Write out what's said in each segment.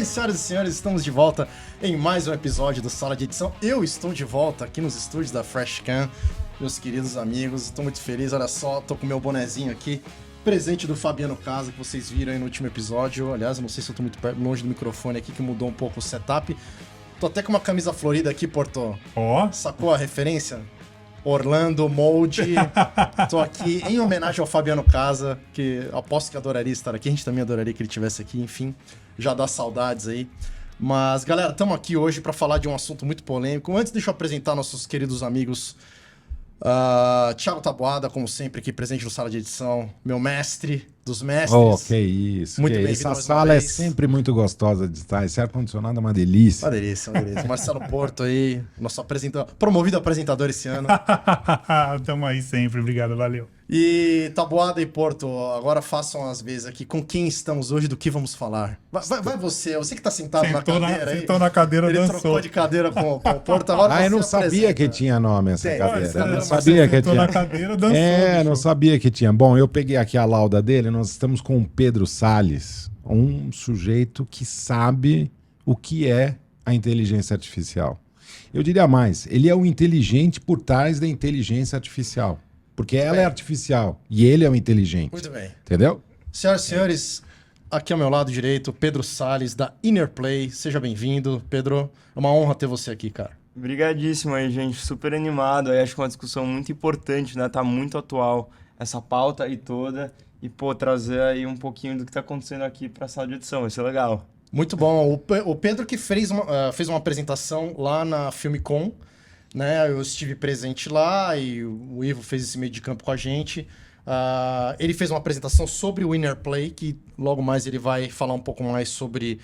bem, senhoras e senhores? Estamos de volta em mais um episódio do Sala de Edição. Eu estou de volta aqui nos estúdios da FreshCam, meus queridos amigos. Estou muito feliz, olha só, tô com meu bonezinho aqui, presente do Fabiano Casa, que vocês viram aí no último episódio. Aliás, eu não sei se eu tô muito longe do microfone aqui, que mudou um pouco o setup. Tô até com uma camisa florida aqui, Porto. Ó. Sacou a referência? Orlando, Molde. Tô aqui em homenagem ao Fabiano Casa, que aposto que adoraria estar aqui. A gente também adoraria que ele estivesse aqui, enfim. Já dá saudades aí. Mas, galera, estamos aqui hoje para falar de um assunto muito polêmico. Antes, deixa eu apresentar nossos queridos amigos. Thiago Taboada, como sempre, aqui presente no Sala de Edição. Meu mestre dos mestres. Oh, que isso. Muito bem. bem-vindo. Essa sala é sempre muito gostosa de estar. Esse ar-condicionado é uma delícia. Uma delícia, uma delícia. Marcelo Porto aí, nosso apresentador, promovido apresentador esse ano. Tamo aí sempre, obrigado, valeu. E Taboada e Porto, agora façam as vezes aqui. Com quem estamos hoje, do que vamos falar? Vai você que tá sentado na cadeira aí. Sentou na cadeira, ele dançou. trocou de cadeira com o Porto. Agora Eu não sabia que tinha nome essa cadeira. eu não sabia que tinha. Na cadeira, dançou, não sabia que tinha. Bom, eu peguei aqui a lauda dele, nós estamos com o Pedro Salles, um sujeito que sabe o que é a inteligência artificial. Eu diria mais, ele é o inteligente por trás da inteligência artificial. Porque ela é artificial e ele é o inteligente. Muito bem. Entendeu? Senhoras e senhores, aqui ao meu lado direito, Pedro Salles, da Innerplay. Seja bem-vindo, Pedro. É uma honra ter você aqui, cara. Obrigadíssimo aí, gente. Super animado. Aí acho que é uma discussão muito importante, né? Tá muito atual essa pauta aí toda. E, trazer aí um pouquinho do que tá acontecendo aqui pra sala de edição. Vai ser legal. Muito bom. O Pedro que fez uma apresentação lá na Filmicon, né? Eu estive presente lá e o Ivo fez esse meio de campo com a gente. Ele fez uma apresentação sobre o Innerplay, que logo mais ele vai falar um pouco mais sobre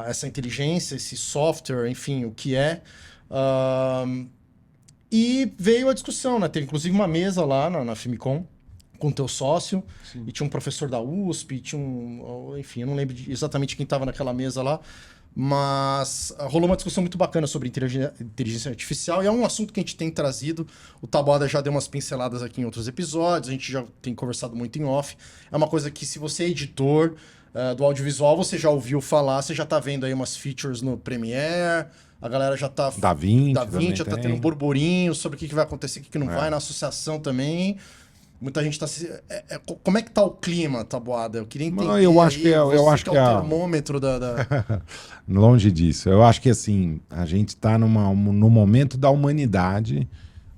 essa inteligência, esse software, enfim, o que é. E veio a discussão, né? Teve inclusive uma mesa lá na Filmicon com o teu sócio. Sim. E tinha um professor da USP, enfim, eu não lembro exatamente quem estava naquela mesa lá. Mas rolou uma discussão muito bacana sobre inteligência artificial e é um assunto que a gente tem trazido. O Taboada já deu umas pinceladas aqui em outros episódios, a gente já tem conversado muito em off. É uma coisa que, se você é editor do audiovisual, você já ouviu falar, você já tá vendo aí umas features no Premiere, a galera já tá... DaVinci já tá tendo um burburinho sobre o que vai acontecer, o que não vai, na associação também. Muita gente tá como é que tá o clima, Taboada? Eu queria entender. Eu acho que é o termômetro da... Longe disso. Eu acho que assim, a gente está no momento da humanidade,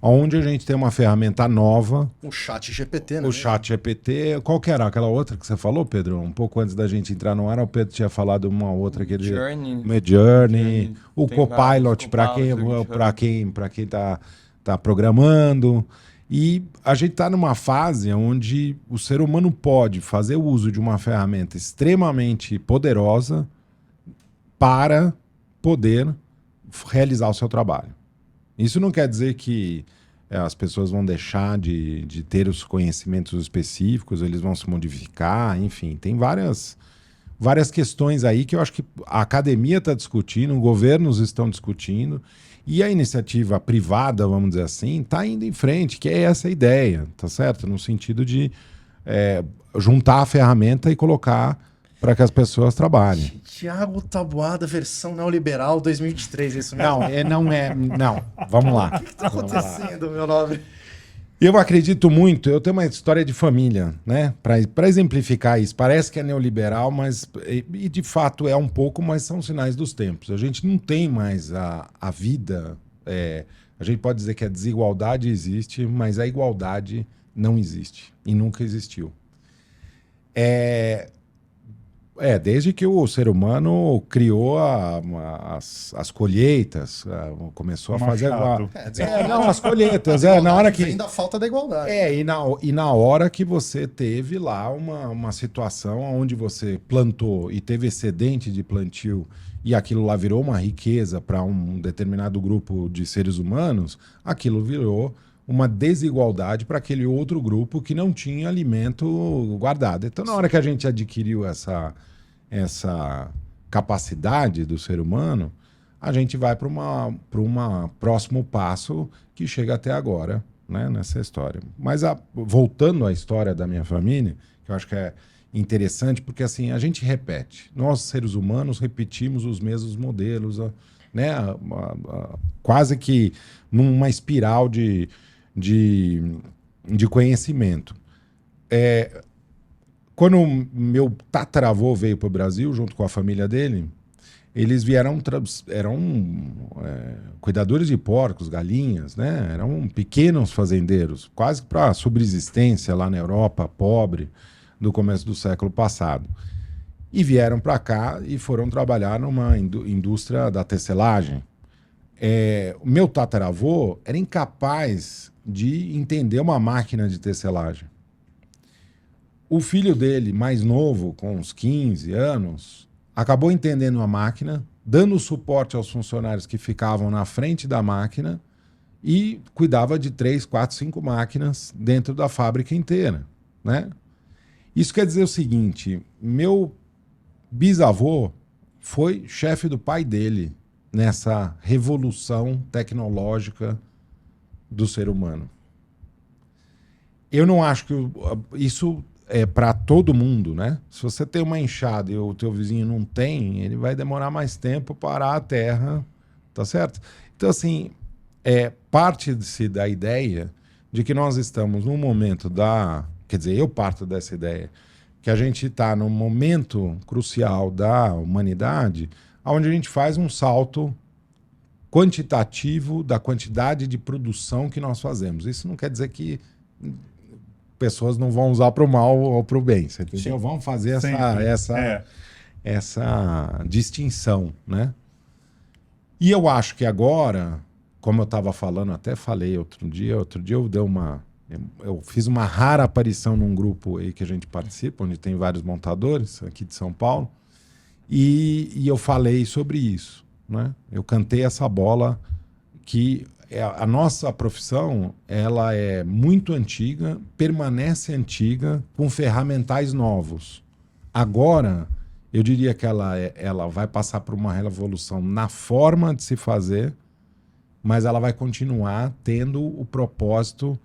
onde a gente tem uma ferramenta nova. O ChatGPT, né? O ChatGPT. Qual que era aquela outra que você falou, Pedro? Um pouco antes da gente entrar no ar, o Pedro tinha falado uma outra que ele. Midjourney. O Copilot, para quem tá programando. E a gente está numa fase onde o ser humano pode fazer o uso de uma ferramenta extremamente poderosa para poder realizar o seu trabalho. Isso não quer dizer que as pessoas vão deixar de ter os conhecimentos específicos, eles vão se modificar, enfim, tem várias questões aí que eu acho que a academia está discutindo, os governos estão discutindo, e a iniciativa privada, vamos dizer assim, está indo em frente, que é essa a ideia, tá certo? No sentido de juntar a ferramenta e colocar para que as pessoas trabalhem. Thiago Taboada, versão neoliberal 2023, é isso mesmo? Não. Vamos lá. O que está acontecendo, meu nome? Eu acredito muito, eu tenho uma história de família, né? Para exemplificar isso, parece que é neoliberal, mas e de fato é um pouco, mas são sinais dos tempos. A gente não tem mais a vida, a gente pode dizer que a desigualdade existe, mas a igualdade não existe e nunca existiu. Desde que o ser humano criou as colheitas, começou a fazer... as colheitas, na hora que... Vem da falta da igualdade. E na hora que você teve lá uma situação onde você plantou e teve excedente de plantio e aquilo lá virou uma riqueza para um determinado grupo de seres humanos, aquilo virou uma desigualdade para aquele outro grupo que não tinha alimento guardado. Então, na hora que a gente adquiriu essa capacidade do ser humano, a gente vai para um próximo passo que chega até agora, né, nessa história. Mas voltando à história da minha família, que eu acho que interessante, porque assim, a gente repete. Nós, seres humanos, repetimos os mesmos modelos, né? Quase que numa espiral de conhecimento. Quando meu tataravô veio para o Brasil, junto com a família dele, eles eram cuidadores de porcos, galinhas, né? Eram pequenos fazendeiros, quase para subsistência lá na Europa, pobre, do começo do século passado. E vieram para cá e foram trabalhar numa indústria da tecelagem. O meu tataravô era incapaz de entender uma máquina de tecelagem. O filho dele, mais novo, com uns 15 anos, acabou entendendo a máquina, dando suporte aos funcionários que ficavam na frente da máquina e cuidava de 3, 4, 5 máquinas dentro da fábrica inteira, né? Isso quer dizer o seguinte, meu bisavô foi chefe do pai dele nessa revolução tecnológica do ser humano. Eu não acho que isso é para todo mundo, né? Se você tem uma enxada e o teu vizinho não tem, ele vai demorar mais tempo para arar a terra, tá certo? Então, assim, parte-se da ideia de que nós estamos num momento quer dizer, eu parto dessa ideia, que a gente está num momento crucial da humanidade, onde a gente faz um salto quantitativo da quantidade de produção que nós fazemos. Isso não quer dizer que pessoas não vão usar para o mal ou para o bem. Você entendeu? Vamos fazer essa distinção, né? E eu acho que agora, como eu estava falando, até falei outro dia eu fiz uma rara aparição num grupo aí que a gente participa, onde tem vários montadores aqui de São Paulo, e eu falei sobre isso, né? Eu cantei essa bola que a nossa profissão, ela é muito antiga, permanece antiga, com ferramentais novos. Agora, eu diria que ela vai passar por uma revolução na forma de se fazer, mas ela vai continuar tendo o propósito,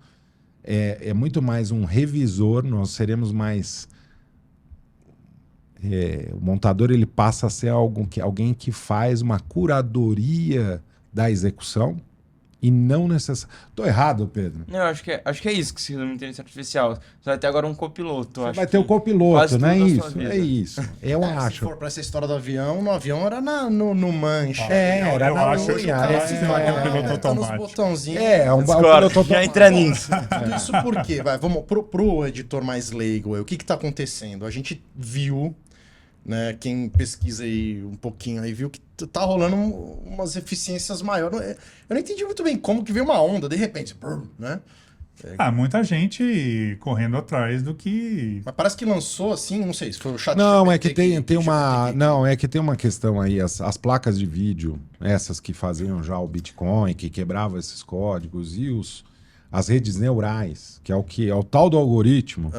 muito mais um revisor, nós seremos mais... o montador ele passa a ser alguém que faz uma curadoria da execução, e não necessariamente... Estou errado, Pedro? Não, acho que é isso que se resume a inteligência artificial. Você vai ter agora um copiloto. Você vai ter o copiloto, não é isso? É isso. Eu acho. Se for para essa história do avião, no avião era no manche. Era eu na acho que unha. o piloto Tá nos automático. botãozinhos. Um Discordo, piloto já entra nisso. Tudo isso por quê? Vamos pro editor mais leigo. O que tá acontecendo? A gente viu, né, quem pesquisa aí um pouquinho aí, viu que tá rolando umas eficiências maiores. Eu não entendi muito bem como que veio uma onda, de repente, né? Muita gente correndo atrás do que... Mas parece que lançou assim, não sei se foi o chat. Não, é que tem uma... Não, é que tem uma questão aí, as placas de vídeo, essas que faziam já o Bitcoin, que quebravam esses códigos, e as redes neurais, que é o tal do algoritmo,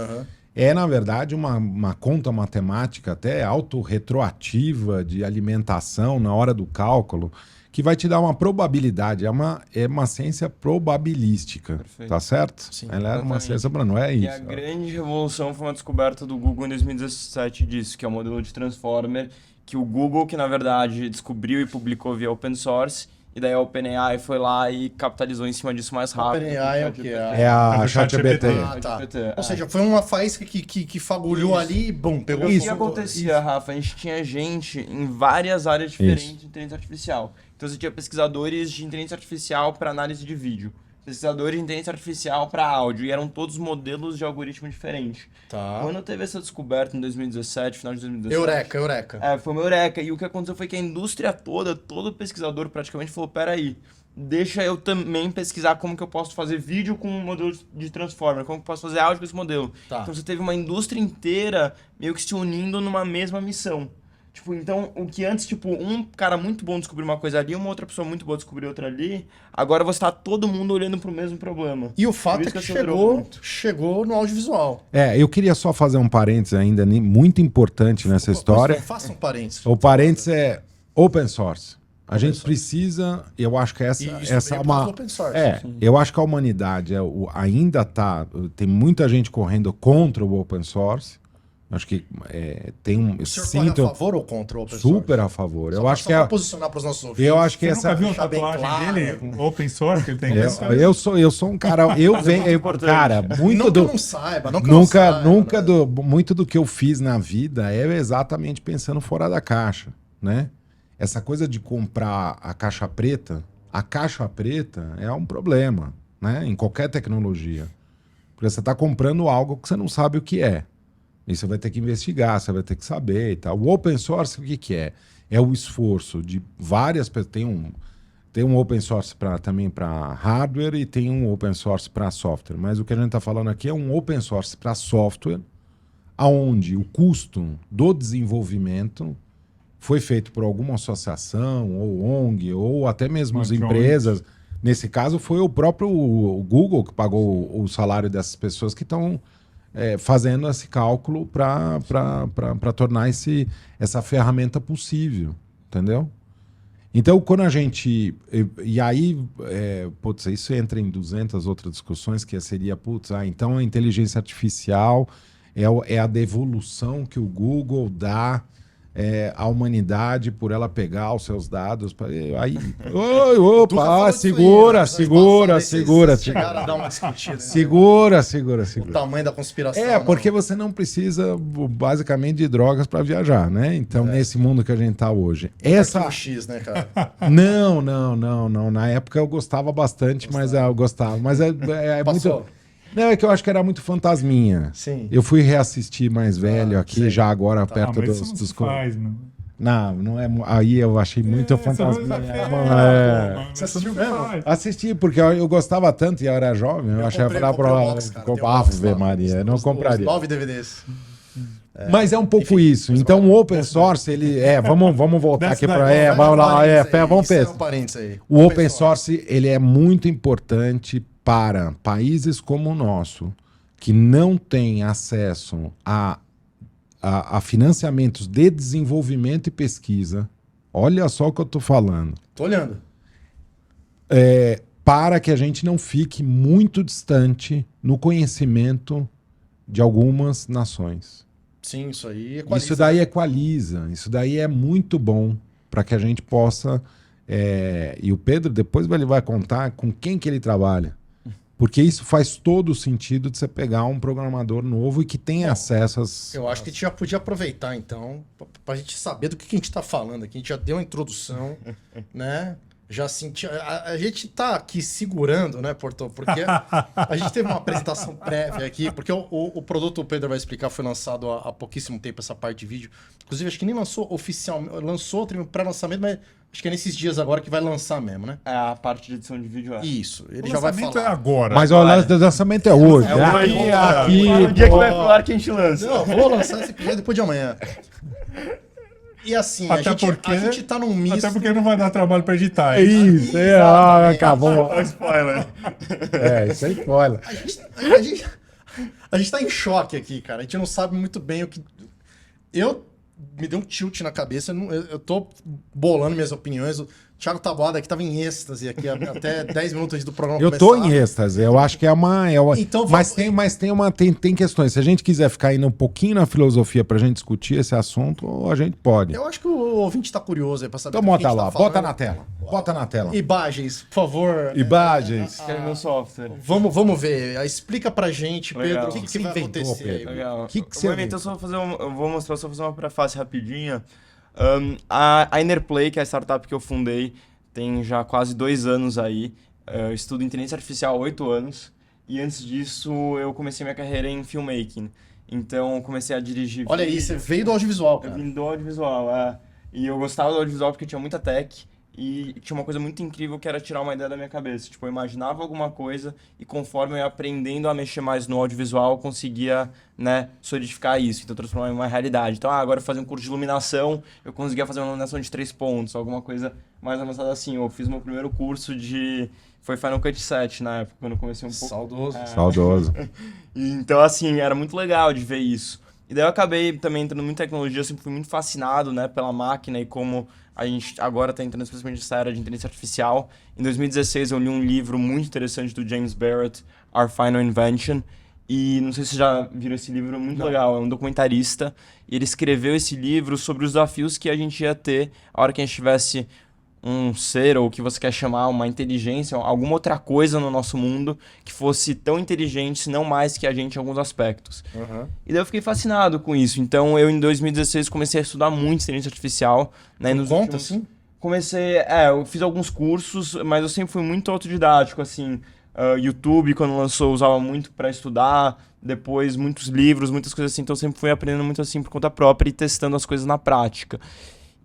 na verdade, uma conta matemática até autorretroativa de alimentação na hora do cálculo, que vai te dar uma probabilidade. É uma ciência probabilística. Perfeito. Tá certo? Sim, ela era uma ciência, não é isso. E a grande revolução foi uma descoberta do Google em 2017 disso, que é o modelo de Transformer, que o Google, que na verdade descobriu e publicou via open source, e daí a OpenAI foi lá e capitalizou em cima disso mais rápido. OpenAI é o quê? É a ChatGPT. Tá. Ou seja, foi uma faísca que fagulhou ali e bum, pegou isso. O que acontecia, Rafa? A gente tinha gente em várias áreas diferentes de inteligência artificial. Então você tinha pesquisadores de inteligência artificial para análise de vídeo, pesquisadores de inteligência artificial para áudio, e eram todos modelos de algoritmo diferentes. Tá. Quando teve essa descoberta em 2017, final de 2017... Eureka. Foi uma eureka. E o que aconteceu foi que a indústria toda, todo pesquisador praticamente falou, peraí, deixa eu também pesquisar como que eu posso fazer vídeo com um modelo de Transformer, como que eu posso fazer áudio com esse modelo. Tá. Então você teve uma indústria inteira meio que se unindo numa mesma missão. Tipo, então, o que antes, tipo, um cara muito bom descobriu uma coisa ali, uma outra pessoa muito boa descobriu outra ali, agora você tá todo mundo olhando pro mesmo problema. E o fato é que chegou no audiovisual. Eu queria só fazer um parênteses ainda muito importante nessa história. Faça um parêntes. O parênteses é open source. A gente precisa, eu acho que essa é uma... Open source. Eu acho que a humanidade ainda tem muita gente correndo contra o open source, Acho que tem um... O senhor pode a favor ou contra o open source? Super a favor. Só eu acho que para posicionar para os nossos ouvintes. Eu acho que Você nunca viu a tatuagem dele? Open source que ele tem? Eu sou um cara... Cara, muito não do... que eu não saiba, nunca muito do que eu fiz na vida é exatamente pensando fora da caixa, né? Essa coisa de comprar a caixa preta é um problema, né? Em qualquer tecnologia. Porque você está comprando algo que você não sabe o que é. E você vai ter que investigar, você vai ter que saber e tal. O open source, o que é? É o esforço de várias pessoas. Tem um open source também para hardware e tem um open source para software. Mas o que a gente está falando aqui é um open source para software, onde o custo do desenvolvimento foi feito por alguma associação, ou ONG, ou até mesmo as empresas. Nesse caso, foi o próprio Google que pagou o salário dessas pessoas que estão fazendo esse cálculo para tornar essa ferramenta possível, entendeu? Então, quando a gente... E aí, isso entra em 200 outras discussões, que seria, então a inteligência artificial é a devolução que o Google dá à humanidade por ela pegar os seus dados. Aí, segura. Chegaram a dar uma discutida. Segura. O tamanho da conspiração. Porque você não precisa, basicamente, de drogas para viajar, né? Então, nesse mundo que a gente tá hoje. Essa... X, né, cara? Não. Na época eu gostava bastante, mas eu gostava. Mas é muito... Não, é que eu acho que era muito fantasminha. Sim. Eu fui reassistir mais velho aqui, já agora perto dos... Faz, mano. Não é. Aí eu achei muito fantasminha. Você assistiu mesmo? Assisti, porque eu gostava tanto e eu era jovem. Eu achei pra Maria. Eu não compraria. 9 DVDs. Mas é um pouco isso. Então o open source, ele vamos voltar aqui para vamos lá, vamos pensar. O open source, ele é muito importante para países como o nosso, que não têm acesso a financiamentos de desenvolvimento e pesquisa. Olha só o que eu estou falando. Tô olhando. Para que a gente não fique muito distante no conhecimento de algumas nações. Sim, isso aí equaliza. Isso daí equaliza. Isso daí é muito bom para que a gente possa... E o Pedro depois ele vai contar com quem que ele trabalha. Porque isso faz todo o sentido de você pegar um programador novo e que tem acesso às... Eu acho que a gente já podia aproveitar, então, para a gente saber do que a gente está falando aqui. A gente já deu uma introdução, né? Já senti... A gente está aqui segurando, né, Porto? Porque a gente teve uma apresentação prévia aqui, porque o produto, o Pedro vai explicar, foi lançado há pouquíssimo tempo, essa parte de vídeo. Inclusive, acho que nem lançou oficialmente, lançou pré-lançamento, mas acho que é nesses dias agora que vai lançar mesmo, né? É a parte de edição de vídeo. Isso, ele já vai falar. O lançamento é agora. Mas o lançamento é hoje. Aqui, o dia que vai pro ar que a gente lança. Não, vou lançar esse episódio depois de amanhã. E assim, a gente tá num misto... Até porque não vai dar trabalho pra editar. Isso, acabou. Spoiler. Isso é spoiler. A gente tá em choque aqui, cara. A gente não sabe muito bem o que... Me deu um tilt na cabeça, eu tô bolando minhas opiniões. O Thiago Taboada aqui tava em êxtase aqui, até 10 minutos antes do programa começar. Eu tô em êxtase, eu acho que é uma... Então, mas tem questões. Se a gente quiser ficar indo um pouquinho na filosofia pra gente discutir esse assunto, a gente pode. Eu acho que o ouvinte tá curioso aí pra saber então bota lá, bota na tela. Bota na tela. Imagens, por favor. Imagens. Quero meu software. Vamos ver. Explica pra gente, Legal. Pedro, o que vai acontecer aí. Legal. Que você então, eu vou mostrar, só fazer uma prefácio rapidinha. A Innerplay, que é a startup que eu fundei, tem já quase 2 anos aí. Eu estudo inteligência artificial há 8 anos. E antes disso, eu comecei minha carreira em filmmaking. Então, eu comecei a dirigir... Olha aí, você veio do audiovisual, cara. Eu vim do audiovisual, E eu gostava do audiovisual porque tinha muita tech. E tinha uma coisa muito incrível que era tirar uma ideia da minha cabeça. Tipo, eu imaginava alguma coisa e conforme eu ia aprendendo a mexer mais no audiovisual, eu conseguia, né, solidificar isso. Então, transformar em uma realidade. Então, agora eu fazia um curso de iluminação, eu conseguia fazer uma iluminação de 3 pontos, alguma coisa mais avançada assim. Eu fiz meu primeiro curso foi Final Cut 7 na época, quando eu comecei um pouco... Saudoso. Então, assim, era muito legal de ver isso. E daí eu acabei também entrando muito em tecnologia, eu sempre fui muito fascinado, né, pela máquina e como a gente agora está entrando especialmente nessa era de inteligência artificial. Em 2016 eu li um livro muito interessante do James Barrett, Our Final Invention, E não sei se vocês já viram esse livro, muito legal. É um documentarista. E ele escreveu esse livro sobre os desafios que a gente ia ter a hora que a gente tivesse um ser, ou o que você quer chamar, uma inteligência, alguma outra coisa no nosso mundo que fosse tão inteligente, se não mais que a gente em alguns aspectos. E daí eu fiquei fascinado com isso. Então eu, em 2016, comecei a estudar muito inteligência artificial. Né, Assim? Comecei, eu fiz alguns cursos, mas eu sempre fui muito autodidático, assim. YouTube, quando lançou, eu usava muito para estudar, depois muitos livros, muitas coisas assim, então eu sempre fui aprendendo muito assim por conta própria e testando as coisas na prática.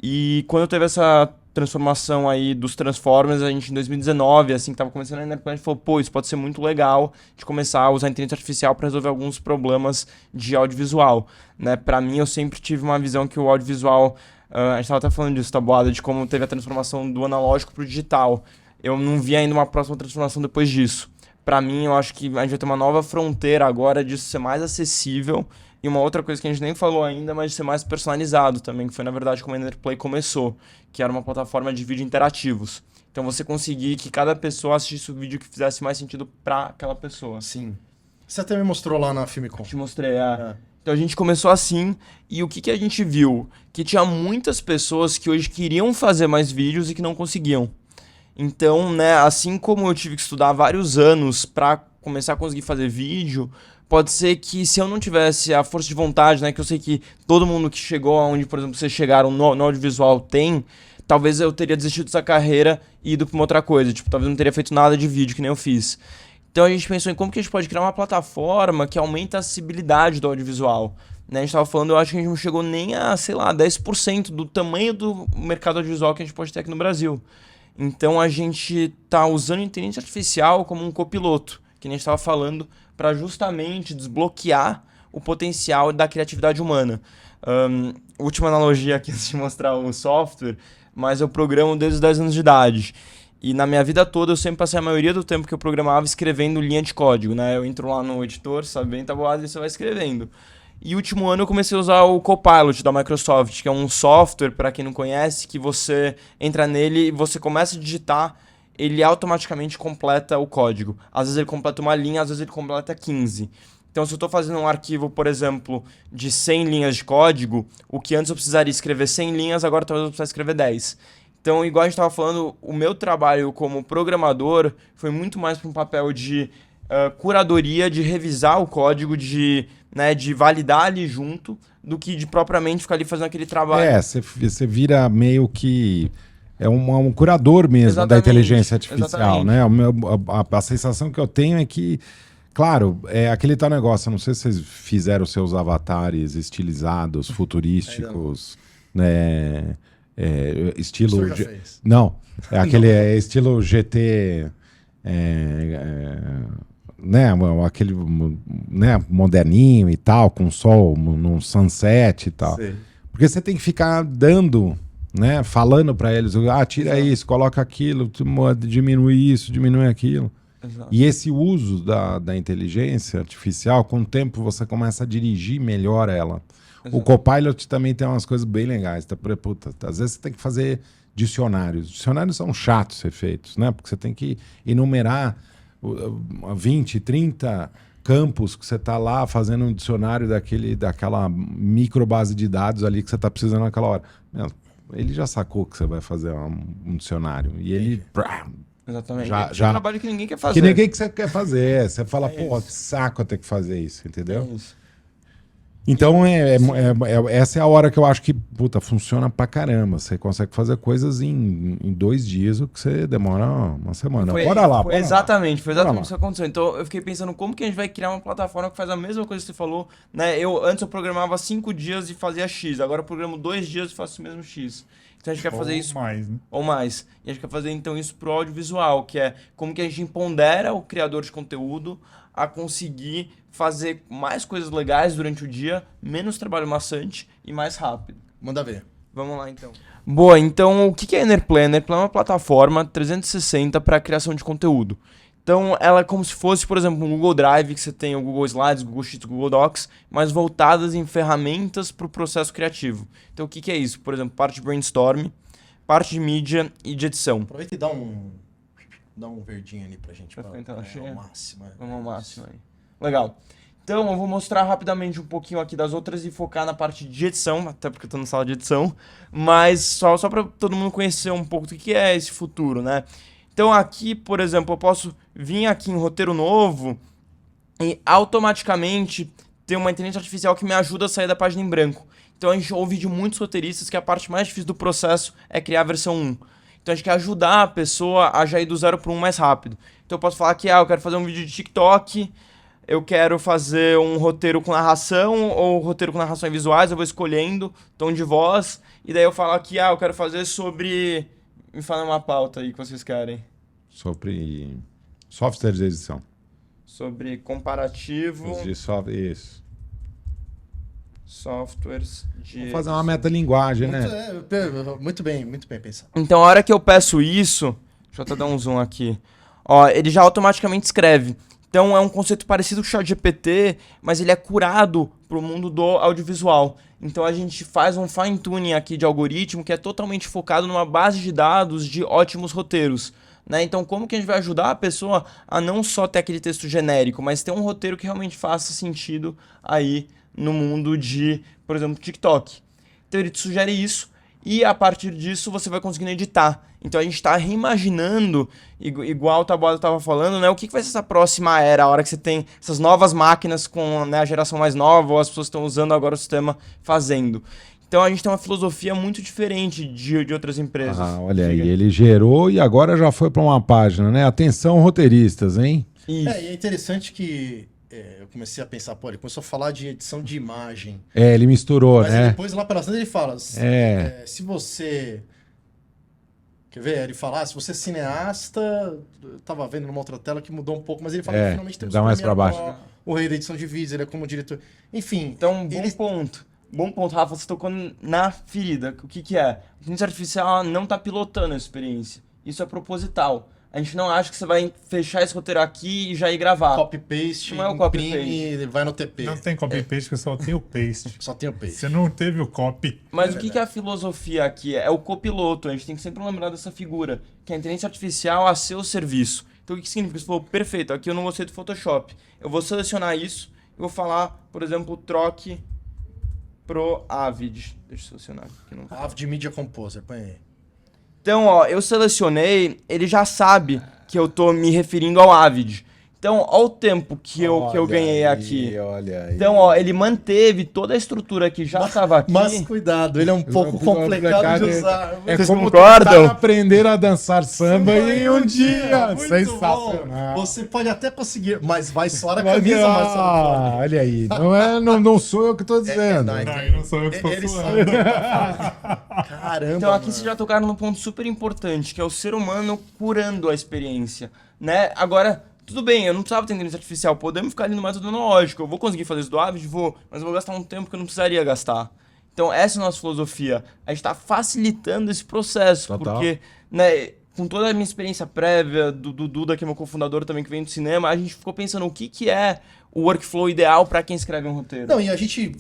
E quando teve essa transformação aí dos Transformers, a gente em 2019, assim, que tava começando a Enerplan, a gente falou, pô, isso pode ser muito legal de começar a usar a inteligência artificial para resolver alguns problemas de audiovisual, né? Para mim, eu sempre tive uma visão que o audiovisual, a gente tava até falando disso, Taboada, de como teve a transformação do analógico pro digital. Eu não vi ainda uma próxima transformação depois disso. Para mim, eu acho que a gente vai ter uma nova fronteira agora disso ser mais acessível. E uma outra coisa que a gente nem falou ainda, mas de ser mais personalizado também, que foi, na verdade, como a Enerplay começou, que era uma plataforma de vídeo interativos. Então, você conseguir que cada pessoa assistisse o vídeo que fizesse mais sentido para aquela pessoa. Sim. Você até me mostrou lá na Filmicom. Te mostrei, Então, a gente começou assim, e o que a gente viu? Que tinha muitas pessoas que hoje queriam fazer mais vídeos e que não conseguiam. Então, né, assim como eu tive que estudar vários anos para começar a conseguir fazer vídeo, pode ser que se eu não tivesse a força de vontade, né, que eu sei que todo mundo que chegou aonde, por exemplo, vocês chegaram no audiovisual tem, talvez eu teria desistido dessa carreira e ido para uma outra coisa, tipo, talvez eu não teria feito nada de vídeo que nem eu fiz. Então a gente pensou em como que a gente pode criar uma plataforma que aumenta a acessibilidade do audiovisual. Né, a gente estava falando, eu acho que a gente não chegou nem a, sei lá, 10% do tamanho do mercado audiovisual que a gente pode ter aqui no Brasil. Então a gente está usando a inteligência artificial como um copiloto, que a gente estava falando, para justamente desbloquear o potencial da criatividade humana. Última analogia aqui antes de mostrar o software, mas eu programo desde os 10 anos de idade. E na minha vida toda eu sempre passei a maioria do tempo que eu programava escrevendo linha de código. Né? Eu entro lá no editor, sabe bem, Taboada, e você vai escrevendo. E último ano eu comecei a usar o Copilot da Microsoft, que é um software, para quem não conhece, que você entra nele e você começa a digitar, ele automaticamente completa o código. Às vezes ele completa uma linha, às vezes ele completa 15. Então se eu estou fazendo um arquivo, por exemplo, de 100 linhas de código, o que antes eu precisaria escrever 100 linhas, agora talvez eu precisasse escrever 10. Então, igual a gente estava falando, o meu trabalho como programador foi muito mais para um papel de curadoria, de revisar o código, de validar ali junto, do que de propriamente ficar ali fazendo aquele trabalho. Você vira meio que um curador mesmo. Exatamente, da inteligência artificial, né? A sensação que eu tenho é que, claro, é aquele tal negócio, eu não sei se vocês fizeram seus avatares estilizados, futurísticos, né? Estilo... Não, é aquele estilo GT... né, aquele, né, moderninho e tal, com sol num sunset e tal. Sim. Porque você tem que ficar dando, né, falando para eles, tira isso, coloca aquilo, diminui isso, diminui aquilo. Exato. E esse uso da inteligência artificial, com o tempo você começa a dirigir melhor ela. Exato. O Copilot também tem umas coisas bem legais. Às vezes você tem que fazer dicionários. Dicionários são chatos ser feitos, né? Porque você tem que enumerar 20, 30 campos que você está lá fazendo um dicionário daquela micro base de dados ali que você está precisando naquela hora. Ele já sacou que você vai fazer um dicionário. E ele... Exatamente. É um trabalho que ninguém quer fazer. Que ninguém quer fazer. Você fala, pô, que saco eu ter que fazer isso, entendeu? É isso. Então, essa é a hora que eu acho que, funciona pra caramba. Você consegue fazer coisas em 2 dias, o que você demora uma semana. Bora lá. Foi exatamente isso que aconteceu. Então, eu fiquei pensando como que a gente vai criar uma plataforma que faz a mesma coisa que você falou. Né? Antes eu programava 5 dias e fazia X. Agora eu programo 2 dias e faço o mesmo X. Então a gente quer fazer isso... Mais, né? Ou mais. E a gente quer fazer, então, isso pro audiovisual, que é como que a gente empodera o criador de conteúdo a conseguir fazer mais coisas legais durante o dia, menos trabalho maçante e mais rápido. Manda ver. Vamos lá, então. Boa, então o que é a Enerplan? A Enerplan é uma plataforma 360 para criação de conteúdo. Então ela é como se fosse, por exemplo, um Google Drive, que você tem o Google Slides, Google Sheets, Google Docs, mas voltadas em ferramentas para o processo criativo. Então o que é isso? Por exemplo, parte de brainstorm, parte de mídia e de edição. Aproveita e dá um verdinho ali pra gente. Vai ficar então, ao máximo. Vamos ao máximo aí. Legal. Então, eu vou mostrar rapidamente um pouquinho aqui das outras e focar na parte de edição, até porque eu tô na sala de edição, mas só para todo mundo conhecer um pouco do que é esse futuro, né? Então, aqui, por exemplo, eu posso vir aqui em roteiro novo e automaticamente ter uma inteligência artificial que me ajuda a sair da página em branco. Então, a gente ouve de muitos roteiristas que a parte mais difícil do processo é criar a versão 1. Então, a gente quer ajudar a pessoa a já ir do 0 para o 1 mais rápido. Então, eu posso falar que eu quero fazer um vídeo de TikTok, eu quero fazer um roteiro com narração ou roteiro com narração em visuais, eu vou escolhendo tom de voz, e daí eu falo aqui, eu quero fazer sobre... Me fala uma pauta aí que vocês querem. Sobre softwares de edição. Sobre comparativo... Isso. Softwares de... Vamos fazer uma metalinguagem, né? Muito bem pensado. Então, a hora que eu peço isso... Deixa eu até dar um zoom aqui. Ó, ele já automaticamente escreve. Então, é um conceito parecido com o ChatGPT, mas ele é curado para o mundo do audiovisual. Então, a gente faz um fine-tuning aqui de algoritmo que é totalmente focado numa base de dados de ótimos roteiros. Né? Então, como que a gente vai ajudar a pessoa a não só ter aquele texto genérico, mas ter um roteiro que realmente faça sentido aí no mundo de, por exemplo, TikTok. Então, ele te sugere isso e, a partir disso, você vai conseguindo editar. Então, a gente está reimaginando, igual o Taboada estava falando, né? O que vai ser essa próxima era, a hora que você tem essas novas máquinas com, né, a geração mais nova, ou as pessoas estão usando agora o sistema fazendo. Então, a gente tem uma filosofia muito diferente de outras empresas. Olha aí, ele gerou e agora já foi para uma página, né? Atenção, roteiristas, hein? E é interessante que eu comecei a pensar, ele começou a falar de edição de imagem. Ele misturou, mas né? Depois, lá pela frente, ele fala, se você... Quer ver? Ele fala, se você é cineasta... Eu tava vendo numa outra tela que mudou um pouco, mas ele fala que finalmente tem dá mais para baixo. O rei da edição de vídeos, ele é como diretor. Enfim... Então, bom ponto, Rafa, você tocou na ferida. O que é? A inteligência artificial não está pilotando a experiência. Isso é proposital. A gente não acha que você vai fechar esse roteiro aqui e já ir gravar. Copy-paste, não é o copy-paste, vai no TP. Não tem copy-paste, porque só tem o paste. Só tem o paste. Você não teve o copy. Mas o que é a filosofia aqui? É o copiloto. A gente tem que sempre lembrar dessa figura. Que é a inteligência artificial a seu serviço. Então, o que significa? Você falou, perfeito, aqui eu não gostei do Photoshop. Eu vou selecionar isso e vou falar, por exemplo, troque pro Avid. Deixa eu selecionar aqui. Avid Media Composer, põe aí. Então, eu selecionei, ele já sabe que eu tô me referindo ao Avid. Então, olha o tempo que eu ganhei aqui. Olha aí. Então, ele manteve toda a estrutura que já estava aqui. Mas cuidado, ele é um pouco complicado de usar. Vocês concordam? Aprender a dançar samba em um dia. Muito Sensacional. Bom. Você pode até conseguir, mas vai só na camisa, Marcelo. Olha aí, não sou eu que estou dizendo. Não sou eu que estou falando. Caramba. Então, aqui vocês já tocaram num ponto super importante, que é o ser humano curando a experiência. Né? Agora... Tudo bem, eu não precisava ter inteligência artificial, podemos ficar ali no método analógico. Eu vou conseguir fazer isso do Avid? Vou, mas eu vou gastar um tempo que eu não precisaria gastar. Então, essa é a nossa filosofia. A gente está facilitando esse processo, Total. porque, né, com toda a minha experiência prévia, do Duda, que é meu cofundador também, que vem do cinema, a gente ficou pensando o que é o workflow ideal para quem escreve um roteiro. Não, e a gente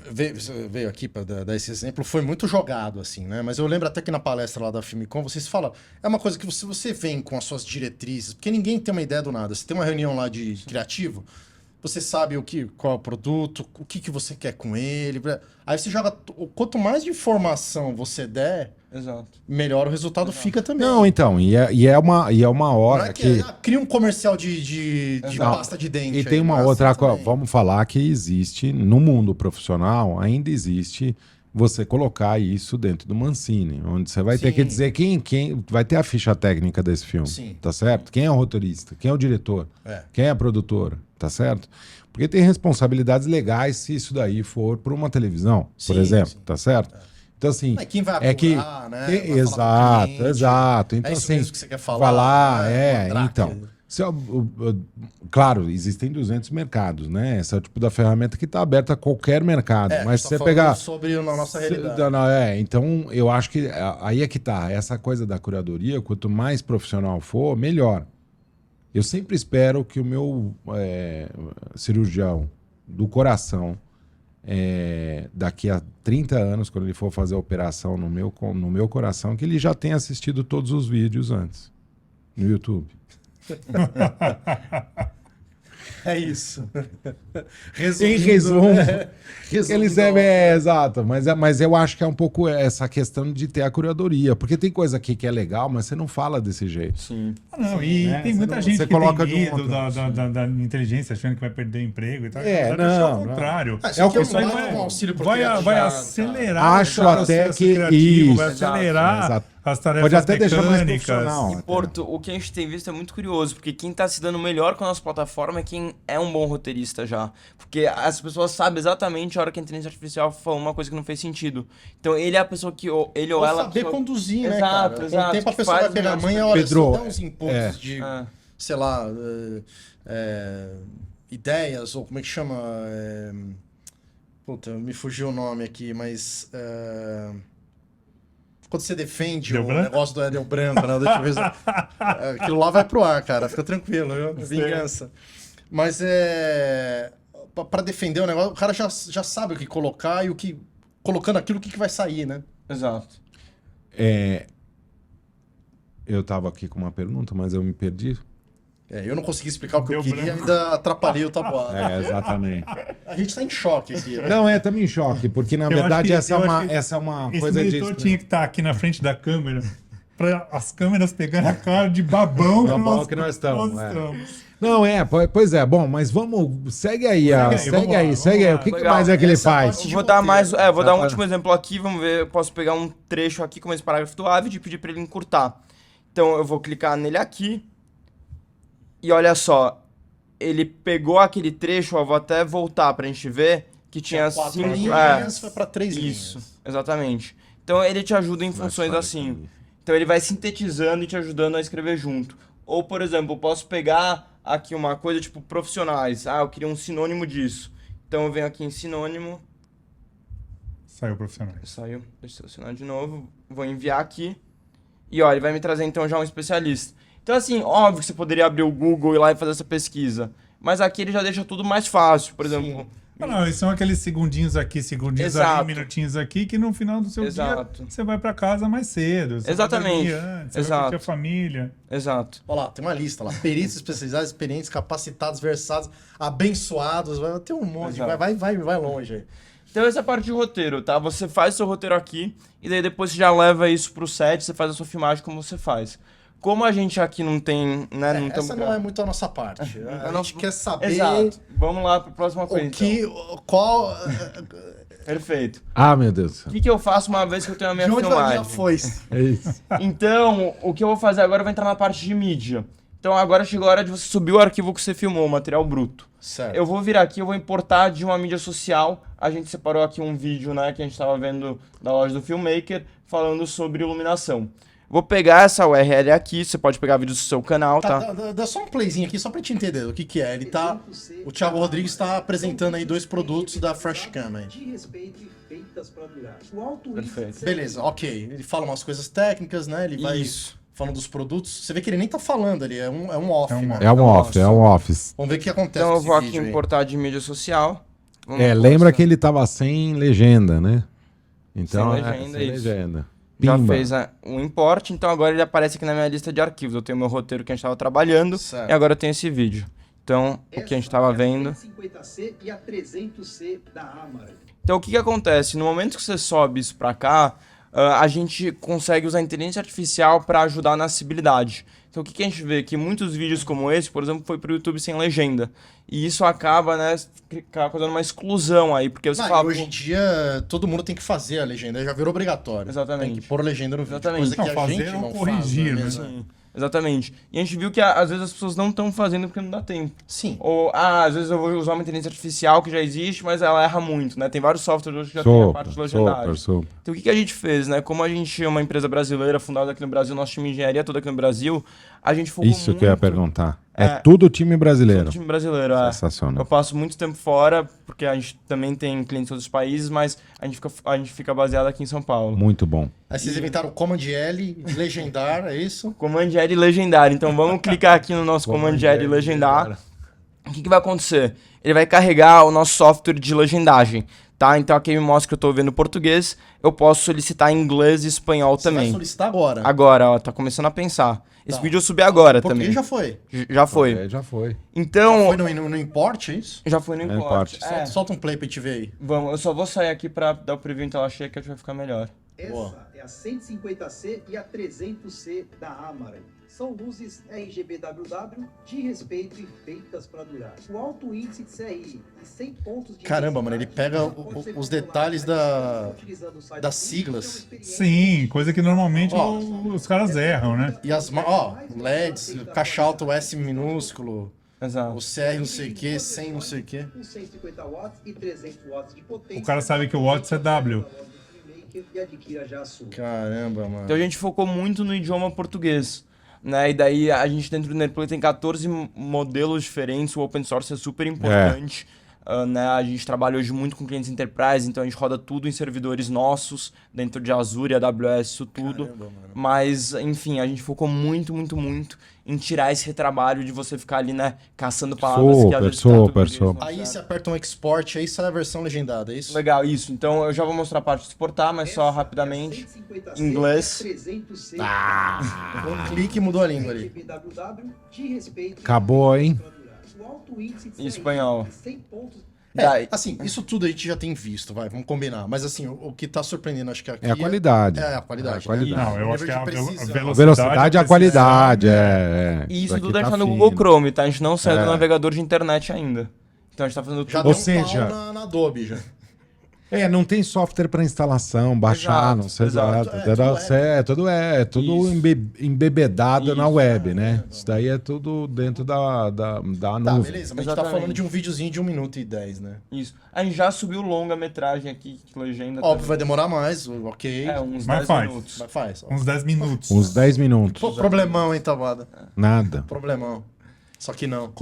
veio aqui para dar esse exemplo, foi muito jogado, assim, né? Mas eu lembro até que na palestra lá da Filmicom, vocês falam, é uma coisa que você vem com as suas diretrizes, porque ninguém tem uma ideia do nada. Você tem uma reunião lá de criativo, você sabe qual é o produto, o que você quer com ele. Aí você joga. Quanto mais de informação você der, Exato. melhor o resultado fica também. Não, então, e é uma hora Não é que... cria um comercial de pasta de dente. E tem aí, uma mas outra coisa, também. vamos falar que existe, no mundo profissional, ainda existe você colocar isso dentro do Mancini, onde você vai ter que dizer quem vai ter a ficha técnica desse filme, Sim. tá certo? Quem é o roteirista, quem é o diretor, quem é a produtora, tá certo? Porque tem responsabilidades legais se isso daí for para uma televisão, por exemplo, tá certo? Então, assim, Quem vai apurar, né? Vai falar exato, pro cliente, exato. Então, é isso assim, mesmo que você quer falar. então... Claro, existem 200 mercados, né? Esse é o tipo da ferramenta que está aberta a qualquer mercado. Mas se você pegar... sobre a nossa realidade. Então, eu acho que aí é que tá. Essa coisa da curadoria, quanto mais profissional for, melhor. Eu sempre espero que o meu cirurgião do coração, daqui a 30 anos, quando ele for fazer a operação no meu coração, que ele já tenha assistido todos os vídeos antes, no YouTube. É isso. Em resumo, Resumo eles exato, mas eu acho que é um pouco essa questão de ter a curadoria, porque tem coisa aqui que é legal, mas você não fala desse jeito. Sim. Não, e né? tem muita Você gente que coloca tem de um medo outro. da inteligência, achando que vai perder o emprego e tal. É, Na verdade, não, é o não. contrário. É o que Isso aí um auxílio pro vai criativo, acelerar Acho o até processo que criativo, vai isso. acelerar Exato. as tarefas Pode até deixar mais mecânicas. profissional. E, Porto, o que a gente tem visto é muito curioso, porque quem tá se dando melhor com a nossa plataforma é quem é um bom roteirista já. Porque as pessoas sabem exatamente a hora que a inteligência artificial falou uma coisa que não fez sentido. Então ele é a pessoa que, ele ou Ou ela... saber conduzir, né, Exato, cara? exato. Com o tempo a Que pessoa faz vai pegar a uma manha, olha, Pedro, só dá uns inputs de, sei lá, ideias, ou como é que chama? Puta, me fugiu o nome aqui, mas... quando você defende Deu o branco? negócio do Deu Branco, né? Deixa eu ver. Aquilo lá vai pro ar, cara. Fica tranquilo, viu? Vingança. Mas pra defender o negócio, o cara já sabe o que colocar e o que... Colocando aquilo, o que vai sair, né? Exato. Eu tava aqui com uma pergunta, mas eu me perdi. Eu não consegui explicar o que eu Deu queria, branco. ainda atrapalhei o tabuado. Exatamente. A gente tá em choque aqui, né? Não, estamos em choque, porque na Eu verdade acho que- eu acho que essa é uma Esse coisa monitor de... tinha que estar aqui na frente da câmera, para as câmeras pegarem a cara de babão Que nós estamos. nós estamos. Não, pois é, bom, mas vamos, segue aí, Segue aí, segue aí. vamos lá. O que Legal. mais é que ele Essa é a faz? parte de Vou dar mais, roteiro. vou dar um Tá. último exemplo aqui, vamos ver, eu posso pegar um trecho aqui como esse parágrafo do Avid e pedir para ele encurtar. Então eu vou clicar nele aqui e olha só, ele pegou aquele trecho, eu vou até voltar pra gente ver que tinha 4 5 linhas, foi pra 3 Isso, linhas. exatamente. Então ele te ajuda em funções assim. Então ele vai sintetizando e te ajudando a escrever junto. Ou, por exemplo, eu posso pegar aqui uma coisa tipo profissionais. Eu queria um sinônimo disso. Então eu venho aqui em sinônimo. Saiu profissional. Saiu. Deixa eu selecionar de novo. Vou enviar aqui. E ó, ele vai me trazer então já um especialista. Então assim, óbvio que você poderia abrir o Google e ir lá e fazer essa pesquisa. Mas aqui ele já deixa tudo mais fácil. Por exemplo... Não, são aqueles segundinhos aqui, segundinhos Exato. ali, minutinhos aqui, que no final do seu Exato. dia você vai pra casa mais cedo. Você Exatamente. Vai dormir antes, você vai Exato. curtir a família. Exato. Olha lá, tem uma lista lá. Peritos especializados, experientes, capacitados, versados, abençoados. Vai ter um monte. Exato. Vai longe aí. Então essa é a parte de roteiro, tá? Você faz o seu roteiro aqui e daí depois você já leva isso pro set, você faz a sua filmagem como você faz. Como a gente aqui não tem, né, não Essa não é muito a nossa parte. A não- gente quer saber Exato. Vamos lá pra próxima coisa, o que, qual... Perfeito. Meu Deus. O que eu faço uma vez que eu tenho a minha De onde vai filmagem? vir a foice? É isso. Então, o que eu vou fazer agora, eu vou entrar na parte de mídia. Então agora chegou a hora de você subir o arquivo que você filmou, o material bruto. Certo. Eu vou vir aqui, eu vou importar de uma mídia social. A gente separou aqui um vídeo, né, que a gente estava vendo da loja do Filmmaker, falando sobre iluminação. Vou pegar essa URL aqui, você pode pegar vídeos do seu canal, tá? Dá só um playzinho aqui, só pra te entender o que é. O Thiago Rodrigues tá apresentando aí 2 produtos da Freshcam aí. De respeito e feitas para durar. O alto Perfeito. Beleza, ok. Ele fala umas coisas técnicas, né? Ele vai Isso. falando dos produtos. Você vê que ele nem tá falando ali, é um off, É um né? off. É um office. Vamos ver o que acontece Então eu com vou esse aqui vídeo aí. importar de mídia social. Vamos Lembra mostrar. que ele tava sem legenda, né? Então, Sem legenda, sem isso. legenda. Já Pimba. fez o import, então agora ele aparece aqui na minha lista de arquivos. Eu tenho meu roteiro que a gente estava trabalhando Certo. e agora eu tenho esse vídeo. Então, o que a gente estava vendo... 50C e a 300C da Amarant. Então, o que acontece? No momento que você sobe isso para cá, a gente consegue usar a inteligência artificial para ajudar na acessibilidade. Então, o que a gente vê? Que muitos vídeos como esse, por exemplo, foi para o YouTube sem legenda. E isso acaba, né, causando uma exclusão aí, porque você fala... Hoje em dia, todo mundo tem que fazer a legenda, já virou obrigatório. Exatamente. Tem que pôr a legenda no vídeo, Exatamente. coisa que Não, a fazer gente ou não corrigir, faz, né? mesmo? Sim, exatamente. E a gente viu que às vezes as pessoas não estão fazendo porque não dá tempo. Sim. Ou, às vezes eu vou usar uma inteligência artificial que já existe, mas ela erra muito, né? Tem vários softwares hoje que já tem a parte de legendagem. Super. Então o que a gente fez, né? Como a gente é uma empresa brasileira, fundada aqui no Brasil, nosso time de engenharia todo aqui no Brasil, a gente focou Isso muito... que eu ia perguntar. É tudo time brasileiro. Todo time brasileiro, é. Sensacional. Eu passo muito tempo fora, porque a gente também tem clientes em outros países, mas a gente fica baseado aqui em São Paulo. Muito bom. Aí vocês inventaram o Command L, legendar, é isso? Command L legendar. Então vamos clicar aqui no nosso Command L legendar. O que vai acontecer? Ele vai carregar o nosso software de legendagem. tá? Então aqui me mostra que eu tô vendo português, eu posso solicitar inglês e espanhol Você vai também. solicitar agora. Agora, ó, tá começando a pensar. Esse Tá. vídeo eu subi agora Português também. já foi. Já foi. É, já foi. Então, Foi no import, é isso? já foi no No import. import. É. Solta um play pra gente ver aí. Vamos, eu só vou sair aqui pra dar o preview em tela cheia que acho que vai ficar melhor. Boa. Essa é a 150C e a 300C da Amaran. São luzes RGB-WW de respeito e feitas para durar. O alto índice de CRI e 100 pontos de... Caramba, mano, ele pega os detalhes das siglas. Sim, coisa que normalmente Ó. os caras erram, né? E as... Ó, LEDs, caixa alta, o S minúsculo, Exato. o CR não sei o que, 100 não sei o que. Com 150 watts e 300 watts de potência. O cara sabe que o watts é W. E adquira já a sua. Caramba, mano. Então a gente focou muito no idioma português, né? E daí a gente dentro do Nerdplay tem 14 modelos diferentes, o open source é super importante. Né? A gente trabalha hoje muito com clientes enterprise, então a gente roda tudo em servidores nossos, dentro de Azure, AWS, isso tudo. Caramba, mano. Mas, enfim, a gente focou muito em tirar esse retrabalho de você ficar ali, né, caçando palavras que às vezes super. Aí você aperta um export, aí sai a versão legendada, é isso? Legal, isso. Então eu já vou mostrar a parte de exportar, mas só rapidamente. Inglês. Um clique e mudou a língua ali. Acabou, hein? Em espanhol. Assim, isso tudo a gente já tem visto, vamos combinar. Mas assim, o que tá surpreendendo, acho que aqui... É a qualidade. É a qualidade. É a qualidade. Não, eu acho que a A velocidade e a qualidade, E isso daqui tudo tá está no fino. Google Chrome, tá? A gente não saiu do É. navegador de internet ainda. Então a gente tá fazendo Já tudo. deu Ou um seja- pau na Adobe, já. Não tem software para instalação, baixar, Exato, não sei exato. É tudo Isso. embebedado na Isso. web, né? Isso daí é tudo dentro da Tá, nuvem. beleza, mas a gente tá Exatamente. falando de um videozinho de 1 minuto e 10, né? Isso. A gente já subiu longa-metragem aqui, que legenda. Óbvio, vai demorar mais, ok. É, uns Mas 10 faz. minutos. Mas faz. Uns 10 minutos. Uns 10 minutos. Pô, problemão, hein, Tabada? Nada. Problemão. Só que não.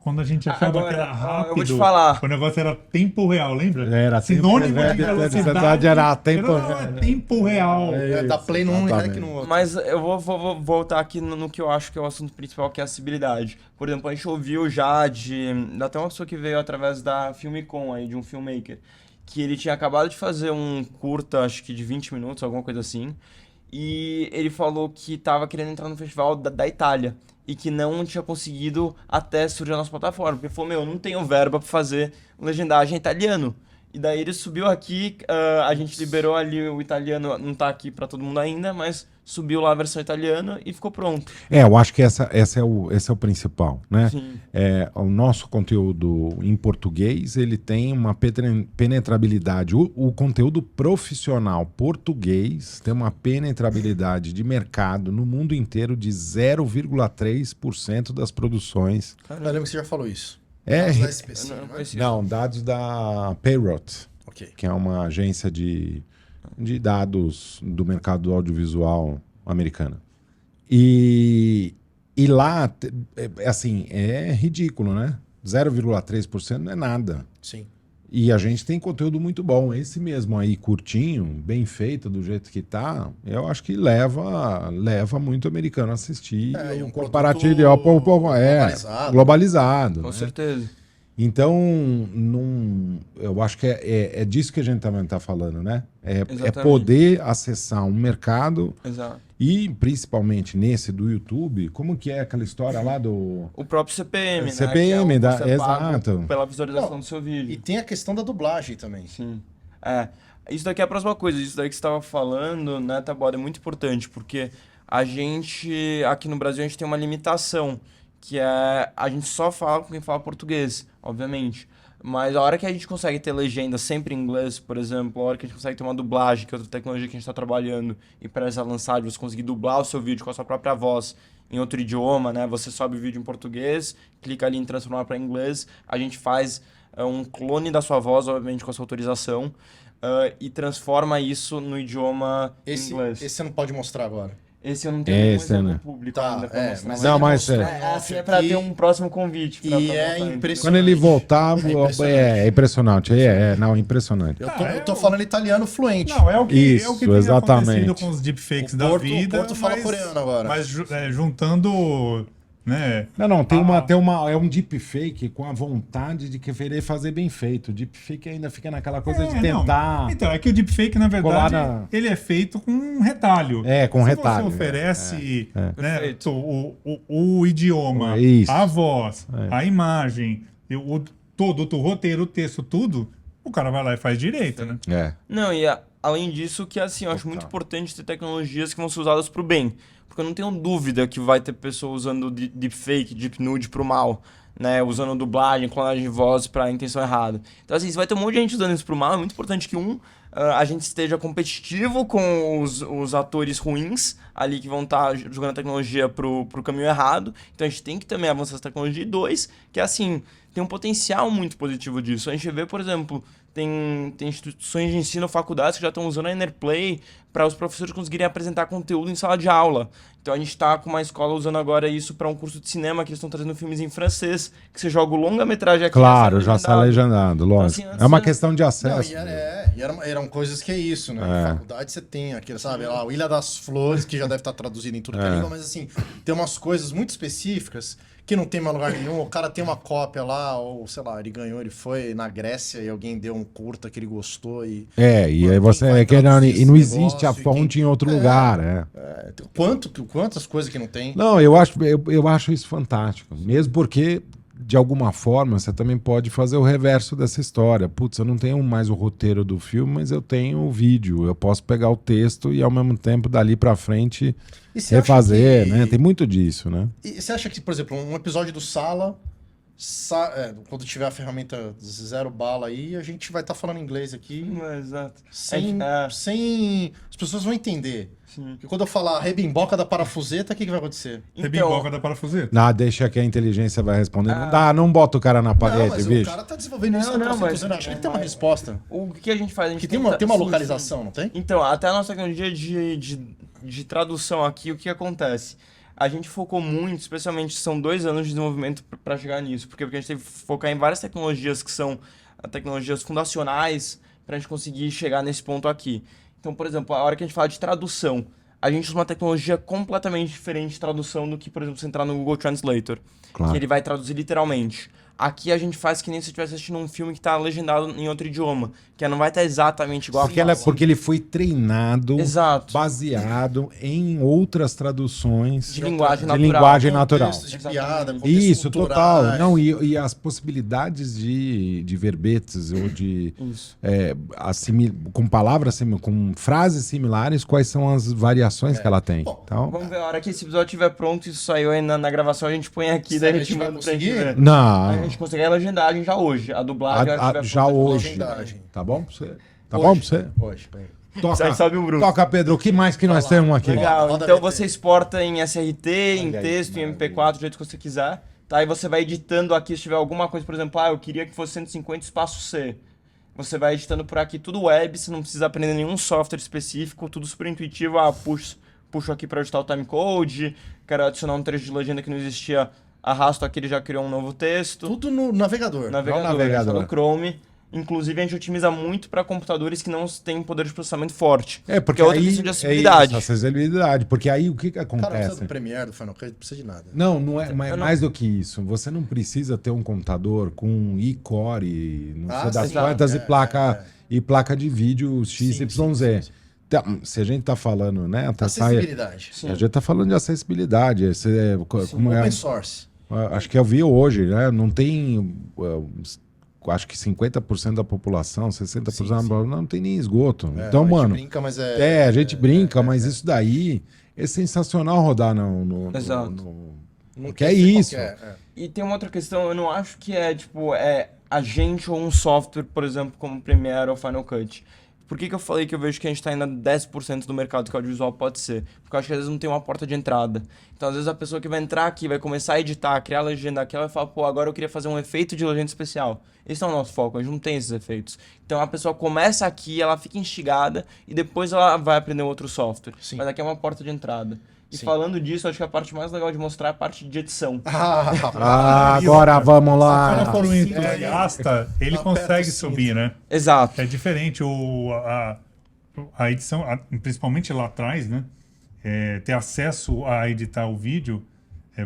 Quando a gente achava Agora, que era ó, rápido, eu vou te falar. o negócio era tempo real, lembra? Era Sinônimo tempo- de é, velocidade era tempo Não, real. é tempo real. Dá play num e exatamente. rec no outro. Mas eu vou voltar aqui no que eu acho que é o assunto principal, que é a acessibilidade. Por exemplo, a gente ouviu já até uma pessoa que veio através da Filmicon aí, de um filmmaker, que ele tinha acabado de fazer um curta, acho que de 20 minutos, alguma coisa assim, e ele falou que tava querendo entrar no festival da Itália e que não tinha conseguido até surgir a nossa plataforma, porque ele falou, eu não tenho verba pra fazer legendagem em italiano. E daí ele subiu aqui, a gente liberou ali o italiano, não tá aqui pra todo mundo ainda, mas subiu lá a versão italiana e ficou pronto. Eu acho que esse é o principal, né? Sim. O nosso conteúdo em português, ele tem uma penetrabilidade. O conteúdo profissional português tem uma penetrabilidade de mercado no mundo inteiro de 0,3% das produções. Eu lembro que você já falou isso. É, Dados da SPC, Eu não né? conhecia. não, dados da Payrot, Ok. que é uma agência de dados do mercado audiovisual americana. E lá, assim, é ridículo, né? 0,3% não é nada. Sim. E a gente tem conteúdo muito bom. Esse mesmo aí, curtinho, bem feito, do jeito que tá, eu acho que leva muito americano a assistir. E um comparativo produto globalizado. Globalizado, Com né? certeza. Então, eu acho que é disso que a gente também está falando, né? É Exatamente. poder acessar um mercado Exato. e, principalmente nesse do YouTube, como que é aquela história lá do... O próprio CPM, né? CPM, que é o que você paga exato. pela visualização Não, do seu E vídeo. tem a questão da dublagem também. Sim. Isso daqui é a próxima coisa. Isso daí que você estava falando, né, Taboda, é muito importante, porque a gente, aqui no Brasil, a gente tem uma limitação, que é a gente só fala com quem fala português, obviamente. Mas a hora que a gente consegue ter legenda sempre em inglês, por exemplo, a hora que a gente consegue ter uma dublagem, que é outra tecnologia que a gente está trabalhando, e para essa lançar, de você conseguir dublar o seu vídeo com a sua própria voz em outro idioma, né? Você sobe o vídeo em português, clica ali em transformar para inglês, a gente faz um clone da sua voz, obviamente com a sua autorização, e transforma isso no idioma inglês. Esse você não pode mostrar agora. Esse eu não tenho nenhum Esse, exemplo né? público Tá, ainda pra mostrar. mas Não, ele mas mostrou, Assim é pra ter um próximo convite. pra E voltar, é entendeu? impressionante. Quando ele voltar, impressionante. é impressionante. Não, impressionante. Eu tô falando italiano fluente. Não, é o que Isso, tem exatamente. acontecido com os deepfakes O da Porto- vida. o Porto fala coreano agora. Mas juntando né? Não, é um deepfake com a vontade de querer fazer bem feito. O deepfake ainda fica naquela coisa de tentar... Não. Então, é que o deepfake, na verdade, ele é feito com um retalho. Com retalho. Você oferece né, o idioma, a voz, a imagem, todo o roteiro, o texto, tudo, o cara vai lá e faz direito, né? Não, e além disso, que assim, eu acho muito importante ter tecnologias que vão ser usadas pro bem. Porque eu não tenho dúvida que vai ter pessoas usando deepfake, deep nude pro mal, né? Usando dublagem, clonagem de voz pra intenção errada. Então, assim, se vai ter um monte de gente usando isso pro mal, é muito importante que, a gente esteja competitivo com os atores ruins ali que vão estar jogando a tecnologia pro caminho errado. Então, a gente tem que também avançar essa tecnologia. E 2, que assim, tem um potencial muito positivo disso. A gente vê, por exemplo, tem instituições de ensino, faculdades que já estão usando a Enerplay para os professores conseguirem apresentar conteúdo em sala de aula. Então a gente está com uma escola usando agora isso para um curso de cinema, que eles estão trazendo filmes em francês, que você joga o longa-metragem aqui. Claro, já sai legendado, lógico. Então, assim, é uma questão de acesso. Não, eram coisas que é isso, né? Na faculdade você tem aquele, sabe, lá, o Ilha das Flores, que já deve estar traduzido em tudo que é língua, mas assim, tem umas coisas muito específicas que não tem mais lugar nenhum. O cara tem uma cópia lá, ou sei lá, ele foi na Grécia e alguém deu um curta que ele gostou e... e aí você... E não existe a fonte em outro lugar, Quantas coisas que não tem? Não, eu acho isso fantástico. Mesmo porque, de alguma forma, você também pode fazer o reverso dessa história. Putz, eu não tenho mais o roteiro do filme, mas eu tenho o vídeo. Eu posso pegar o texto e, ao mesmo tempo, dali pra frente, refazer, né? Tem muito disso, né? E você acha que, por exemplo, um episódio do Sala... quando tiver a ferramenta 0 bala aí, a gente vai estar falando inglês aqui. Exato. Sem... As pessoas vão entender. Sim. Porque quando eu falar rebimboca da parafuseta, o que vai acontecer? Rebimboca da parafuseta. Deixa que a inteligência vai responder. Não bota o cara na parede, bicho. O cara tá desenvolvendo isso. Mas ele tem uma resposta. O que a gente faz? A gente tem uma localização, não tem? Então, até a nossa tecnologia de tradução aqui, o que acontece? A gente focou muito, especialmente são 2 anos de desenvolvimento para chegar nisso, porque a gente teve que focar em várias tecnologias que são tecnologias fundacionais para a gente conseguir chegar nesse ponto aqui. Então, por exemplo, a hora que a gente fala de tradução, a gente usa uma tecnologia completamente diferente de tradução do que, por exemplo, você entrar no Google Translator, que ele vai traduzir literalmente. Aqui a gente faz que nem se estivesse assistindo um filme que está legendado em outro idioma, que não vai estar exatamente igual porque ele foi treinado, baseado em outras traduções de linguagem natural. De piada, isso, total. Não, e as possibilidades de verbetes ou de com palavras, com frases similares, quais são as variações que ela tem. Bom, então, vamos ver, a hora que esse episódio estiver pronto, isso saiu aí na gravação, a gente põe aqui, daí a gente manda pra gente ver. Não. A gente consegue a legendagem já hoje. A dublagem já hoje. Tá bom pra você? Tá bom pra você? Hoje. Toca, Pedro. O que mais que nós temos aqui? Legal. Então você exporta em SRT, em texto, em MP4, do jeito que você quiser. Tá? E você vai editando aqui, se tiver alguma coisa, por exemplo, eu queria que fosse 150 espaço C. Você vai editando por aqui tudo web, você não precisa aprender nenhum software específico, tudo super intuitivo. Puxo aqui para editar o timecode, quero adicionar um trecho de legenda que não existia, arrasto aqui, ele já criou um novo texto. Tudo no navegador. Navegador. No Chrome. Inclusive, a gente otimiza muito para computadores que não têm poder de processamento forte. Porque é outra questão de acessibilidade. Acessibilidade. Porque aí o que acontece? Cara, não precisa do Premiere, do Final Cut, não precisa de nada. Não é mais do que isso. Você não precisa ter um computador com i-core, não sei das quantas, e placa de vídeo XYZ. Então, se a gente está falando, né? Acessibilidade. A gente está falando de acessibilidade. Open source. Acho que eu vi hoje, né? Não tem... acho que 50% da população, 60% não tem nem esgoto. Então, mano... A gente brinca, mas a gente brinca, mas isso daí é sensacional rodar no porque é isso. E tem uma outra questão, eu não acho que é a gente ou um software, por exemplo, como Premiere ou Final Cut. Por que eu falei que eu vejo que a gente está ainda 10% do mercado que o audiovisual pode ser? Porque eu acho que às vezes não tem uma porta de entrada. Então, às vezes, a pessoa que vai entrar aqui, vai começar a editar, criar a legenda aqui, ela vai falar, agora eu queria fazer um efeito de legenda especial. Esse não é o nosso foco, a gente não tem esses efeitos. Então, a pessoa começa aqui, ela fica instigada e depois ela vai aprender outro software. Sim. Mas aqui é uma porta de entrada. E falando disso, acho que a parte mais legal de mostrar é a parte de edição. Agora vamos lá. Quando for um entusiasta, ele consegue subir, né? Exato. É diferente a edição, principalmente lá atrás, né? Ter acesso a editar o vídeo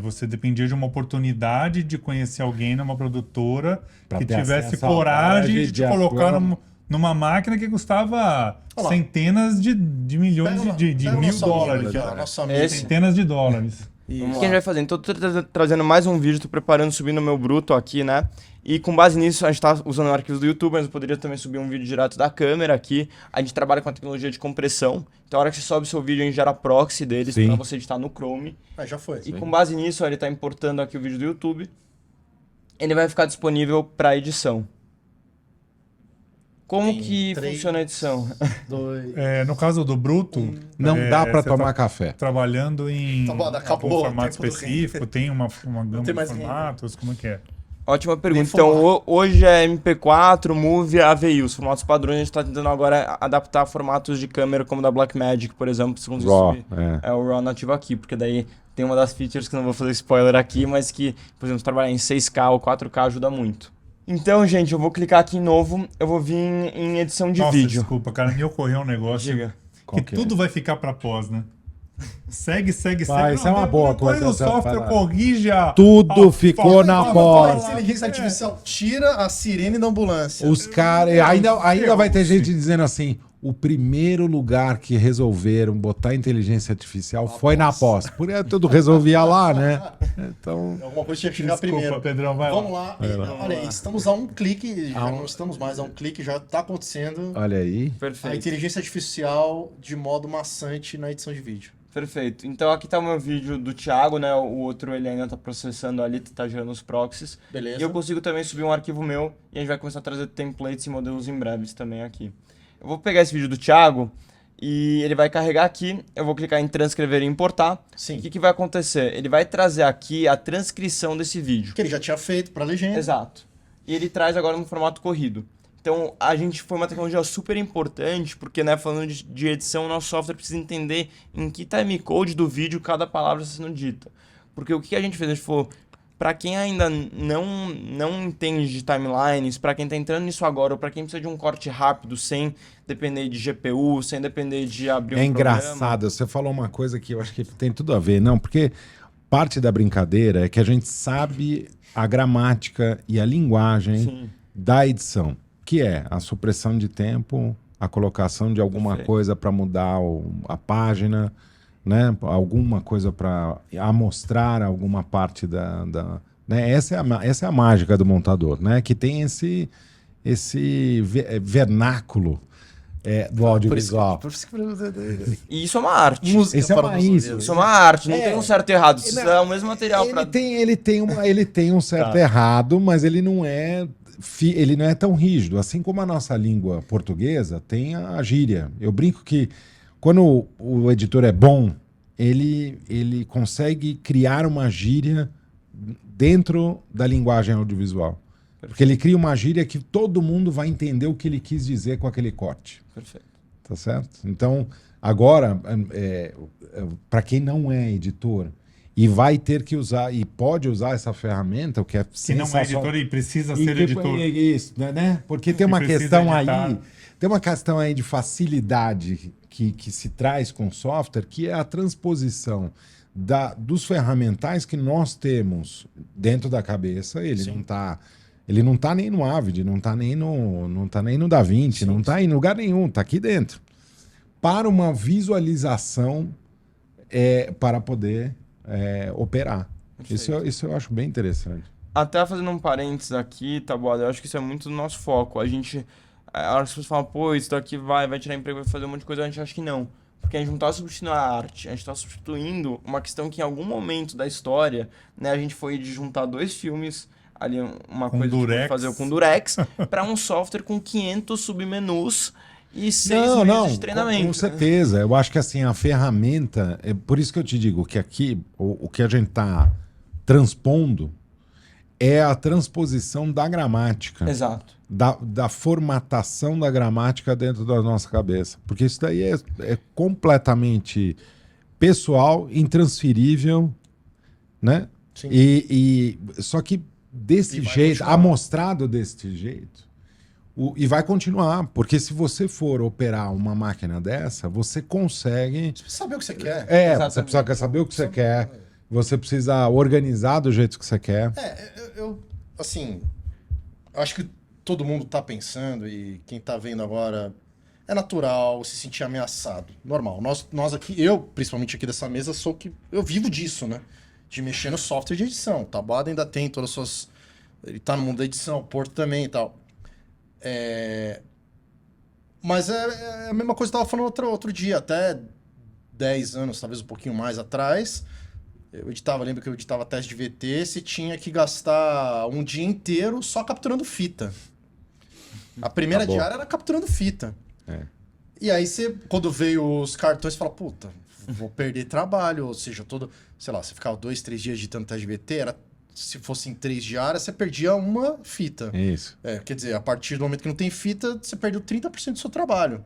Você dependia de uma oportunidade de conhecer alguém numa produtora Pra que ter tivesse acesso à coragem margem de te de colocar acordo. numa máquina que custava Olha lá. centenas de milhões de Pega o mil nosso amigo dólares. aqui, ó, cara. nosso amigo. Esse. Centenas de dólares. O que a gente vai fazer? Então, tô trazendo mais um vídeo, tô preparando, subindo o meu bruto aqui, né? E com base nisso, a gente tá usando arquivos do YouTube, mas eu poderia também subir um vídeo direto da câmera aqui. A gente trabalha com a tecnologia de compressão. Então, a hora que você sobe o seu vídeo, a gente gera proxy deles Sim. para você editar no Chrome. Já foi. E com base nisso, ó, ele tá importando aqui o vídeo do YouTube. Ele vai ficar disponível para edição. Como que funciona a edição? No caso do bruto, Não dá para você tomar tá café. trabalhando em acabou algum o formato tempo do específico, tem uma gama de mais formatos, como é que é? Ótima pergunta. Então, hoje é MP4, Movie, AVI. Os formatos padrões a gente está tentando agora adaptar a formatos de câmera como da Blackmagic, por exemplo. Se RAW, é o RAW nativo aqui, porque daí tem uma das features que não vou fazer spoiler aqui, mas que, por exemplo, trabalhar em 6K ou 4K ajuda muito. Então, gente, eu vou clicar aqui em novo, eu vou vir em edição de vídeo. Desculpa, cara, me ocorreu um negócio Diga. que tudo vai ficar para pós, né? Segue. Vai, isso é uma boa depois coisa. o software corrige a... Tudo ficou na pós. Inteligência artificial tira a sirene da ambulância. Os caras. Ainda vai ter gente dizendo assim: o primeiro lugar que resolveram botar inteligência artificial foi na pós. Por isso tudo resolvia lá, né? Então. Alguma coisa tinha que chegar Desculpa, primeiro. Pedrão, vai Vamos lá. lá. Olha aí, estamos a um clique, já não estamos mais a um clique, já está acontecendo Olha aí. a Perfeito. inteligência artificial de modo maçante na edição de vídeo. Perfeito. Então aqui tá o meu vídeo do Thiago, né? O outro ele ainda tá processando ali, tá gerando os proxies. Beleza. E eu consigo também subir um arquivo meu e a gente vai começar a trazer templates e modelos em breves também aqui. Eu vou pegar esse vídeo do Thiago e ele vai carregar aqui. Eu vou clicar em transcrever e importar. Sim. O que vai acontecer? Ele vai trazer aqui a transcrição desse vídeo. Que ele já tinha feito para legenda. Exato. E ele traz agora no formato corrido. Então, a gente foi uma tecnologia super importante, porque, né, falando de edição, o nosso software precisa entender em que timecode do vídeo cada palavra está sendo dita. Porque o que a gente fez? A gente falou, para quem ainda não entende de timelines, para quem está entrando nisso agora, ou para quem precisa de um corte rápido, sem depender de GPU, sem depender de abrir um programa. Engraçado, você falou uma coisa que eu acho que tem tudo a ver, não, porque parte da brincadeira é que a gente sabe a gramática e a linguagem da edição, que é a supressão de tempo, a colocação de alguma coisa para mudar a página, né? Alguma coisa para amostrar alguma parte né? Essa é a mágica do montador, né? Que tem esse vernáculo do audiovisual. E isso é uma arte. Isso Isso é uma arte, não tem um certo e errado. Isso é o mesmo material para... Ele tem um certo errado, mas ele não é tão rígido. Assim como a nossa língua portuguesa tem a gíria. Eu brinco que quando o editor é bom, ele consegue criar uma gíria dentro da linguagem audiovisual. Porque ele cria uma gíria que todo mundo vai entender o que ele quis dizer com aquele corte. Perfeito. Tá certo? Então, agora, para quem não é editor e vai ter que usar, e pode usar essa ferramenta, o que é Se não é editor e precisa ser editor. Isso, né? Porque tem uma questão aí, tem uma questão aí de facilidade que se traz com o software, que é a transposição dos ferramentais que nós temos dentro da cabeça. Ele não tá nem no Avid, não tá nem no DaVinci, não tá em lugar nenhum, tá aqui dentro. Para uma visualização para poder operar. Isso eu acho bem interessante. Até fazendo um parênteses aqui, tá bom? Eu acho que isso é muito do nosso foco. A gente, a hora que as pessoas falam, pô, isso daqui vai tirar emprego, vai fazer um monte de coisa, a gente acha que não. Porque a gente não está substituindo a arte, a gente está substituindo uma questão que em algum momento da história, né, a gente foi de juntar dois filmes, ali uma coisa que fazer com Durex, para um software com 500 submenus e 6 meses de treinamento. Com certeza. Eu acho que assim, a ferramenta, é por isso que eu te digo que aqui o que a gente está transpondo é a transposição da gramática. Exato. Da formatação da gramática dentro da nossa cabeça. Porque isso daí é completamente pessoal, intransferível, né? Sim. Só que desse jeito, amostrado desse jeito, e vai continuar. Porque se você for operar uma máquina dessa, você consegue... Você precisa saber o que você quer. Você precisa saber o que você quer. você precisa organizar do jeito que você quer. Assim, acho que todo mundo tá pensando e quem tá vendo agora, é natural se sentir ameaçado. Normal. Nós aqui, eu, principalmente aqui dessa mesa, eu vivo disso, né? De mexer no software de edição. O Taboada ainda tem todas as suas... Ele tá no mundo da edição, o Porto também e tal. Mas é a mesma coisa que eu tava falando outro dia, até 10 anos, talvez um pouquinho mais atrás. Lembro que eu editava teste de VT, você tinha que gastar um dia inteiro só capturando fita. A primeira diária era capturando fita. E aí você, quando veio os cartões, você fala, puta, vou perder trabalho. Ou seja, sei lá, você ficava 2, 3 dias editando teste de VT, se fosse em 3 diárias, você perdia uma fita. Isso. Quer dizer, a partir do momento que não tem fita, você perdeu 30% do seu trabalho.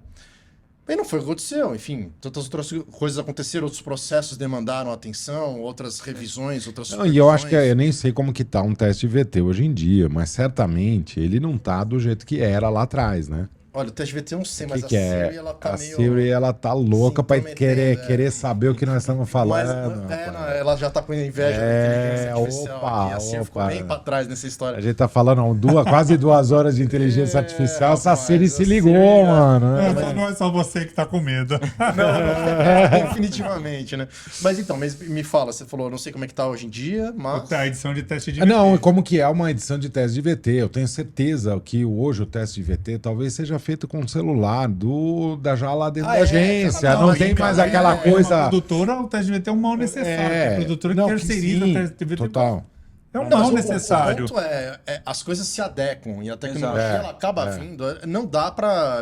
E não foi o que aconteceu. Enfim, tantas outras coisas aconteceram, outros processos demandaram atenção, outras revisões, outras supervisões. E eu acho que eu nem sei como que tá um teste de VT hoje em dia, mas certamente ele não tá do jeito que era lá atrás, né? Olha, o teste de VT eu não sei, mas a Siri, ela tá meio... A Siri, ela tá louca pra querer saber o que nós estamos falando. Mas, ela já tá com inveja da inteligência artificial. E a Siri ficou bem pra trás nessa história. A gente tá falando quase 2 horas de inteligência artificial, essa Siri se ligou, mano. Não é só você que tá com medo. Não, definitivamente, né? Mas então, me fala, você falou, não sei como é que tá hoje em dia, mas... A edição de teste de VT. Não, como que é uma edição de teste de VT? Eu tenho certeza que hoje o teste de VT talvez seja feito com o celular já lá dentro da agência. Não tem mais aquela coisa... A produtora, o teste de VT é um mal necessário. A produtora que terceiriza o teste de VT. Total. É um mal necessário. O ponto as coisas se adequam e a tecnologia ela acaba vindo. Não dá pra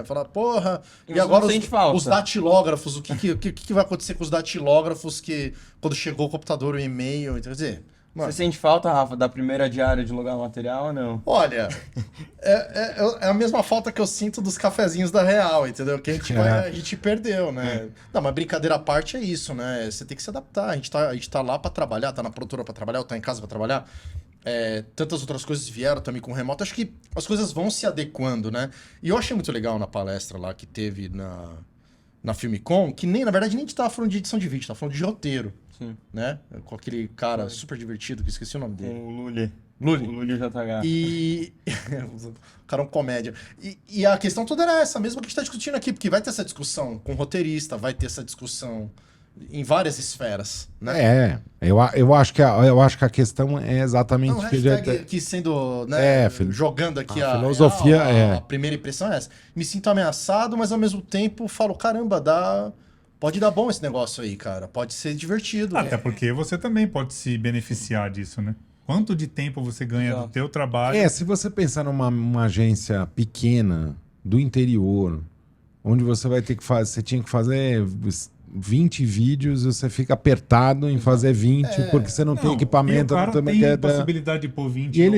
falar, porra, e agora os datilógrafos, o que vai acontecer com os datilógrafos que quando chegou o computador, o e-mail, quer dizer... Você sente falta, Rafa, da primeira diária de logar o material ou não? Olha, é a mesma falta que eu sinto dos cafezinhos da Real, entendeu? Que a gente perdeu, né? Não, mas brincadeira à parte é isso, né? Você tem que se adaptar. A gente tá lá pra trabalhar, tá na produtora pra trabalhar, ou tá em casa pra trabalhar. Tantas outras coisas vieram também com remoto. Acho que as coisas vão se adequando, né? E eu achei muito legal na palestra lá que teve na Filmicom, que na verdade nem a gente tava falando de edição de vídeo, tava falando de roteiro. Sim. Né? Com aquele cara super divertido, que eu esqueci o nome dele. O Lully. O Lully JH. O cara é um comédia. E a questão toda era essa mesma que a gente tá discutindo aqui, porque vai ter essa discussão com o roteirista, vai ter essa discussão em várias esferas, né? Eu acho que a questão é exatamente... que sendo, né, jogando aqui a filosofia a primeira impressão é essa. Me sinto ameaçado, mas ao mesmo tempo falo, caramba, pode dar bom esse negócio aí, cara. Pode ser divertido. Até porque você também pode se beneficiar disso, né? Quanto de tempo você ganha do teu trabalho? Se você pensar numa agência pequena do interior, onde você vai ter que fazer... Você tinha que fazer 20 vídeos, você fica apertado em fazer 20, porque você não tem equipamento. E o cara tem possibilidade de pôr 20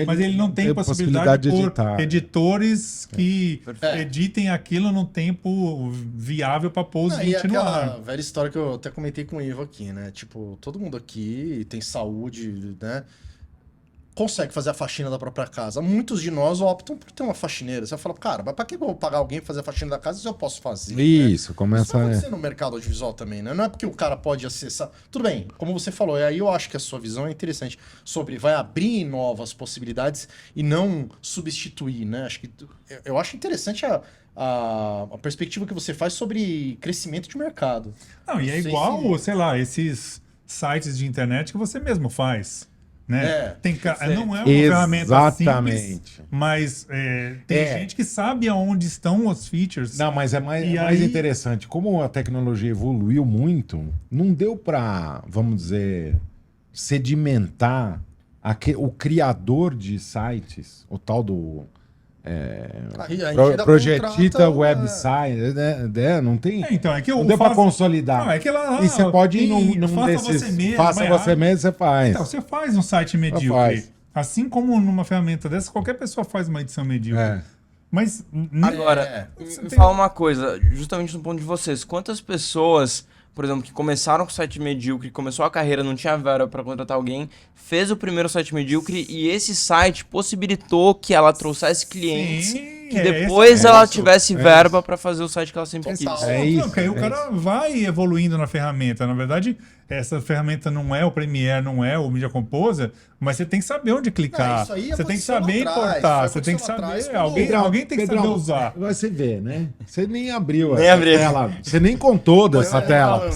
mas ele não tem possibilidade de pôr editores que editem aquilo num tempo viável para pôr os 20 no ar. A velha história que eu até comentei com o Ivo aqui, né? Tipo, todo mundo aqui tem saúde, né? Consegue fazer a faxina da própria casa. Muitos de nós optam por ter uma faxineira. Você fala, cara, mas pra que eu vou pagar alguém pra fazer a faxina da casa se eu posso fazer? Isso, né? começa... Isso vai acontecer no mercado audiovisual também, né? Não é porque o cara pode acessar... Tudo bem, como você falou, e aí eu acho que a sua visão é interessante sobre vai abrir novas possibilidades e não substituir, né? Eu acho interessante a perspectiva que você faz sobre crescimento de mercado. Não, e é igual, sei lá, esses sites de internet que você mesmo faz. Né? Não é uma ferramenta simples, mas tem gente que sabe aonde estão os features. Não, mas é mais interessante. Como a tecnologia evoluiu muito, não deu para, vamos dizer, sedimentar o criador de sites, o tal do... projetita website, né? Não tem. Então, é que não deu para consolidar. Não, é que lá, e você pode ir num desses. Faça você mesmo, você faz. Então, você faz um site medíocre. Assim como numa ferramenta dessa, qualquer pessoa faz uma edição medíocre. Mas. Agora, me fala uma coisa, justamente no ponto de vocês. Quantas pessoas, por exemplo, que começaram com o site medíocre, começou a carreira, não tinha verba para contratar alguém, fez o primeiro site medíocre e esse site possibilitou que ela trouxesse clientes que depois ela tivesse verba para fazer o site que ela sempre quis. É isso. Porque aí o cara vai evoluindo na ferramenta. Na verdade, essa ferramenta não é o Premiere, não é o Media Composer, mas você tem que saber onde clicar. Você tem que saber importar. Você tem que saber. Alguém tem que saber usar. Você vê, né? Você nem abriu essa tela. Você nem contou dessa tela.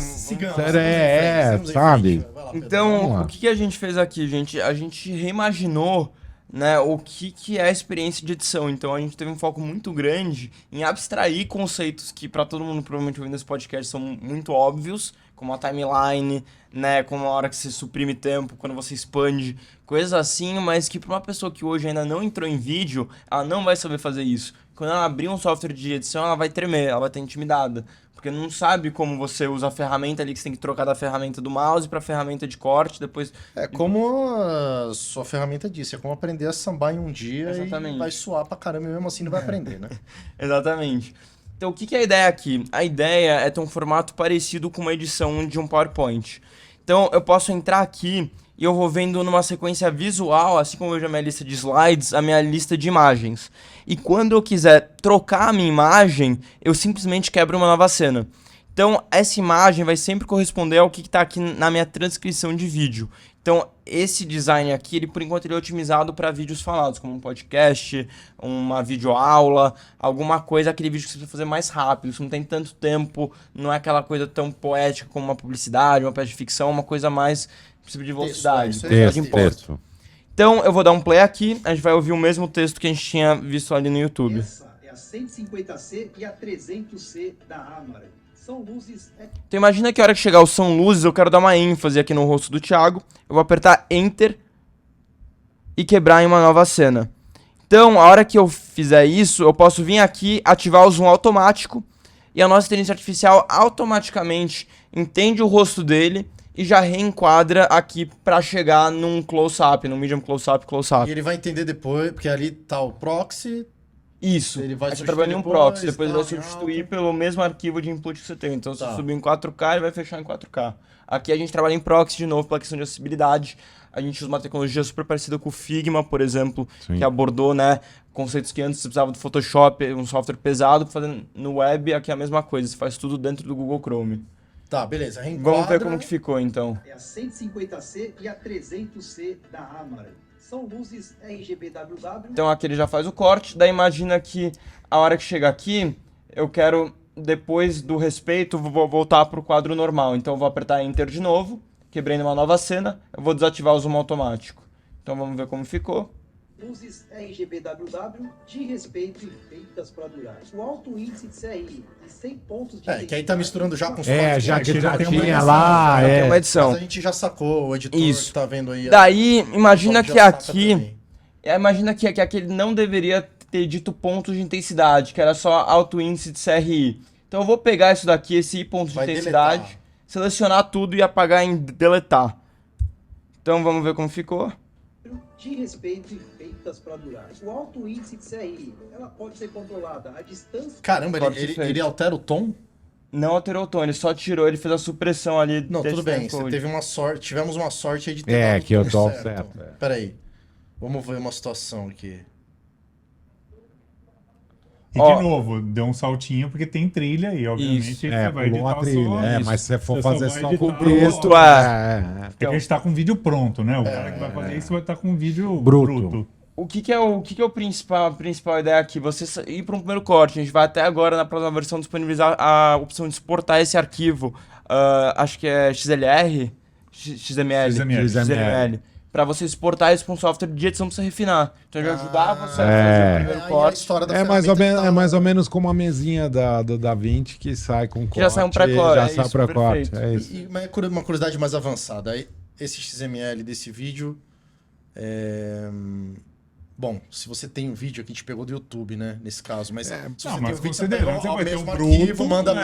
Sabe? Então, o que a gente fez aqui, gente? A gente reimaginou, né, o que é a experiência de edição. Então a gente teve um foco muito grande em abstrair conceitos que para todo mundo provavelmente ouvindo esse podcast são muito óbvios, como a timeline, né, como a hora que você suprime tempo, quando você expande, coisas assim, mas que para uma pessoa que hoje ainda não entrou em vídeo, ela não vai saber fazer isso. Quando ela abrir um software de edição, ela vai tremer, ela vai estar intimidada. Porque não sabe como você usa a ferramenta ali, que você tem que trocar da ferramenta do mouse para a ferramenta de corte, depois... É como a sua ferramenta disse, é como aprender a sambar em um dia. Exatamente. E vai suar pra caramba e mesmo assim não vai aprender, né? Exatamente. Então o que é a ideia aqui? A ideia é ter um formato parecido com uma edição de um PowerPoint. Então eu posso entrar aqui e eu vou vendo numa sequência visual, assim como eu vejo a minha lista de slides, a minha lista de imagens. E quando eu quiser trocar a minha imagem, eu simplesmente quebro uma nova cena. Então, essa imagem vai sempre corresponder ao que está aqui na minha transcrição de vídeo. Então, esse design aqui, ele por enquanto ele é otimizado para vídeos falados, como um podcast, uma videoaula, alguma coisa, aquele vídeo que você precisa fazer mais rápido, isso não tem tanto tempo, não é aquela coisa tão poética como uma publicidade, uma peça de ficção, uma coisa mais precisa de velocidade. Texto. Então, eu vou dar um play aqui, a gente vai ouvir o mesmo texto que a gente tinha visto ali no YouTube. Essa é a 150C e a 300C da Amaran. São luzes... Então imagina que a hora que chegar o São Luzes, eu quero dar uma ênfase aqui no rosto do Thiago. Eu vou apertar Enter e quebrar em uma nova cena. Então, a hora que eu fizer isso, eu posso vir aqui, ativar o zoom automático. E a nossa inteligência artificial automaticamente entende o rosto dele e já reenquadra aqui pra chegar num close-up, num medium close-up. E ele vai entender depois, porque ali tá o proxy... Isso, ele vai trabalhando em um proxy, depois ele vai substituir pelo mesmo arquivo de input que você tem. Então, se você subir em 4K, ele vai fechar em 4K. Aqui a gente trabalha em proxy de novo pela questão de acessibilidade. A gente usa uma tecnologia super parecida com o Figma, por exemplo, que abordou, né, conceitos que antes você precisava do Photoshop, um software pesado, fazendo no web, aqui é a mesma coisa, você faz tudo dentro do Google Chrome. Tá, beleza. Vamos ver como que ficou, então. É a 150C e a 300C da Amaran. São luzes RGB-WW. Então aqui ele já faz o corte, daí imagina que a hora que chega aqui, eu quero, depois do respeito, vou voltar para o quadro normal. Então eu vou apertar Enter de novo, quebrei numa nova cena, eu vou desativar o zoom automático. Então vamos ver como ficou. Luzes RGB-WW de respeito e feitas para durar. O alto índice de CRI e 100 pontos de... que aí tá misturando já com os já tinha lá. Tem uma edição. Mas a gente já sacou, o editor que tá vendo aí. Daí, imagina que aqui... Imagina que aqui ele não deveria ter dito pontos de intensidade, que era só alto índice de CRI. Então eu vou pegar isso daqui, esse ponto de intensidade, selecionar tudo e apagar em deletar. Então vamos ver como ficou. De respeito e feitas para durar. O alto índice de CRI, ela pode ser controlada à distância... Caramba, ele altera o tom? Não alterou o tom, ele só tirou, ele fez a supressão ali. Não, tudo bem, você teve uma sorte, tivemos uma sorte aí de ter que eu tô certo. Pera aí, vamos ver uma situação aqui. E de novo, deu um saltinho porque tem trilha aí, obviamente. Você vai editar trilha. Mas se você for fazer só com texto, porque a gente tá com o vídeo pronto, né? O cara que vai fazer isso vai estar com o vídeo bruto. O que é o principal ideia aqui? Você ir para um primeiro corte. A gente vai até agora, na próxima versão, disponibilizar a opção de exportar esse arquivo. Acho que é XLR? XML. Para você exportar isso para um software de edição para você refinar. Então, vai ajudar você a fazer o primeiro corte. É mais ou menos como a mesinha do DaVinci que sai com corte. Já sai um pré-corte. Já sai pré-corte. É isso. E uma curiosidade mais avançada. Esse XML desse vídeo... Bom, se você tem um vídeo aqui, a gente pegou do YouTube, né? Nesse caso, mas... se você tem um vídeo, você vai ter um arquivo, manda...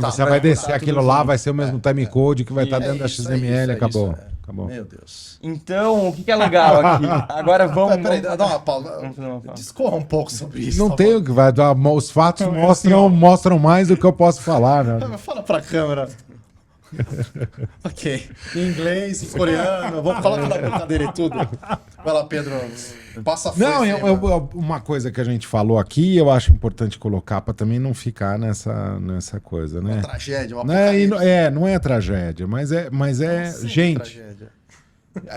você vai descer aquilo lá, vai ser o mesmo timecode que vai estar dentro da XML, acabou. Meu Deus. Então, o que é legal aqui? Agora vamos... Peraí, dá uma pausa. Discorra um pouco sobre isso. Não tem o que vai dar. Os fatos mostram mais do que eu posso falar, né? Fala pra câmera. Ok. Em inglês, em coreano. Vamos falar da brincadeira e tudo. Vai lá, Pedro. Passa a Não, uma coisa que a gente falou aqui, eu acho importante colocar para também não ficar nessa coisa, né? Uma tragédia, uma não é tragédia, mas é gente. Tragédia.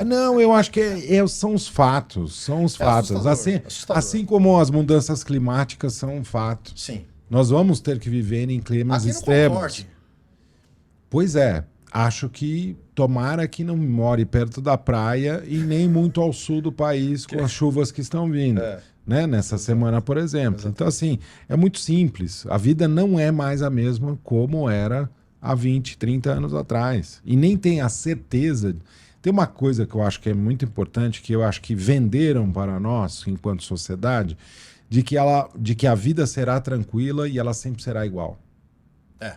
Não, eu acho que são os fatos. São os fatos. Assim como as mudanças climáticas são um fato. Sim. Nós vamos ter que viver em climas extremos. Pois é. Acho que tomara que não more perto da praia e nem muito ao sul do país com as chuvas que estão vindo. Né? Nessa semana, por exemplo. Exatamente. Então, assim, é muito simples. A vida não é mais a mesma como era há 20, 30 anos atrás. E nem tem a certeza... Tem uma coisa que eu acho que é muito importante, que eu acho que venderam para nós, enquanto sociedade, de que a vida será tranquila e ela sempre será igual.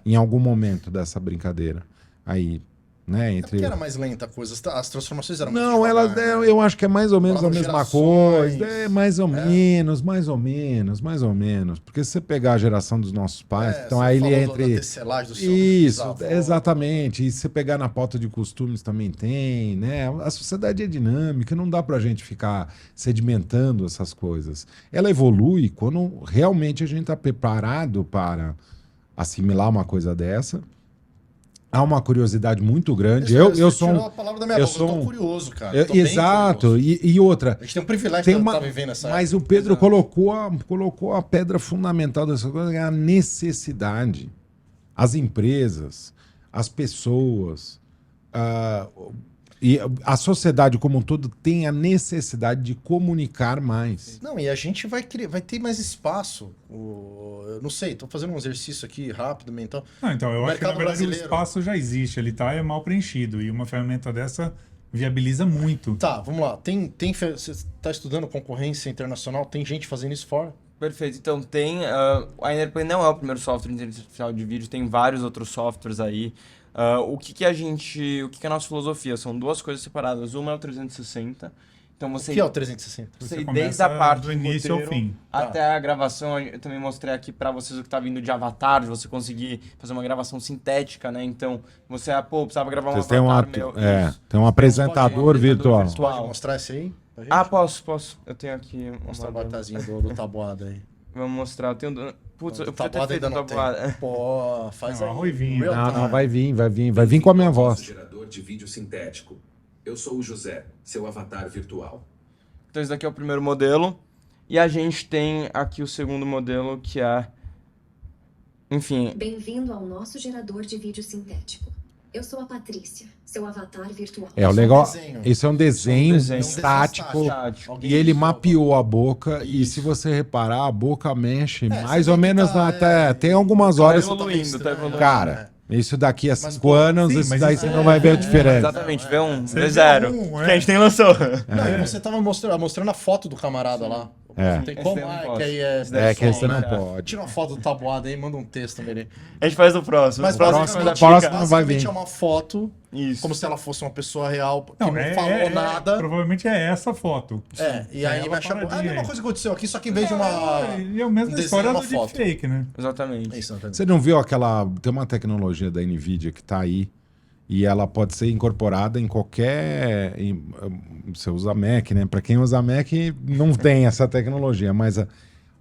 Em algum momento dessa brincadeira. Aí, né, entre... porque era mais lenta a coisa, as transformações eram Não, muito devagar, eu acho que é mais ou menos a mesma coisa. Mais ou menos. Porque se você pegar a geração dos nossos pais, então aí ele entre... Da tecelagem do seu Isso, bisavô. exatamente. E se você pegar na pauta de costumes também tem, né? A sociedade é dinâmica, não dá pra gente ficar sedimentando essas coisas. Ela evolui quando realmente a gente tá preparado para assimilar uma coisa dessa. Há uma curiosidade muito grande. Eu sou a palavra da minha boca, eu tô curioso, cara. Exato. E outra. A gente tem um privilégio de estar vivendo essa Mas o Pedro colocou a pedra fundamental dessa coisa, é a necessidade. As empresas, as pessoas, e a sociedade como um todo tem a necessidade de comunicar mais. Não, e a gente vai ter mais espaço. Eu não sei, tô fazendo um exercício aqui rápido, mental. Então, eu acho que na verdade o espaço já existe, ele é mal preenchido. E uma ferramenta dessa viabiliza muito. Tá, vamos lá. Você está estudando concorrência internacional? Tem gente fazendo isso fora? Perfeito. Então tem... a Enerplay não é o primeiro software de inteligência artificial de vídeo, tem vários outros softwares aí. O que é a nossa filosofia? São duas coisas separadas. Uma é o 360. Então o que é o 360? Você desde a parte do início ao fim. Até a gravação, eu também mostrei aqui para vocês o que tá vindo de avatar, de você conseguir fazer uma gravação sintética, né? Então, você, precisava gravar um avatar meu. Tem um apresentador virtual. Você pode mostrar esse aí? Posso. Eu tenho aqui mostrar o avatarzinho do tabuado aí. Vamos mostrar. Eu tenho... Putz, eu podia ter feito tabuada. Pô, faz aí. Ruivinho. Não, vai vir com a minha voz. Gerador de vídeo sintético. Eu sou o José, seu avatar virtual. Então esse daqui é o primeiro modelo. E a gente tem aqui o segundo modelo, que é... Enfim... Bem-vindo ao nosso gerador de vídeo sintético. Eu sou a Patrícia, seu avatar virtual. O legal... Isso é um desenho estático. E ele mapeou a boca. Isso. E se você reparar, a boca mexe mais ou menos até... Tem algumas horas... Tá evoluindo. Cara... Isso daqui a 5 anos, isso daí você não vai ver a diferença. Exatamente, V1, V0. Que a gente nem lançou. Não, você tava mostrando a foto do camarada lá. Não tem como, que aí você não pode. Tira uma foto do tabuado aí, manda um texto nele. A gente faz o próximo. Mas o próximo vai vir. É uma foto, como se ela fosse uma pessoa real que não falou nada. Provavelmente é essa foto. E aí vai chamar. A mesma coisa que aconteceu aqui, só que em vez de uma. E é a mesma história do deepfake, né? Exatamente. Você não viu aquela. Tem uma tecnologia da NVIDIA que tá aí. E ela pode ser incorporada em qualquer... Você usa Mac, né? Para quem usa Mac, não tem essa tecnologia. Mas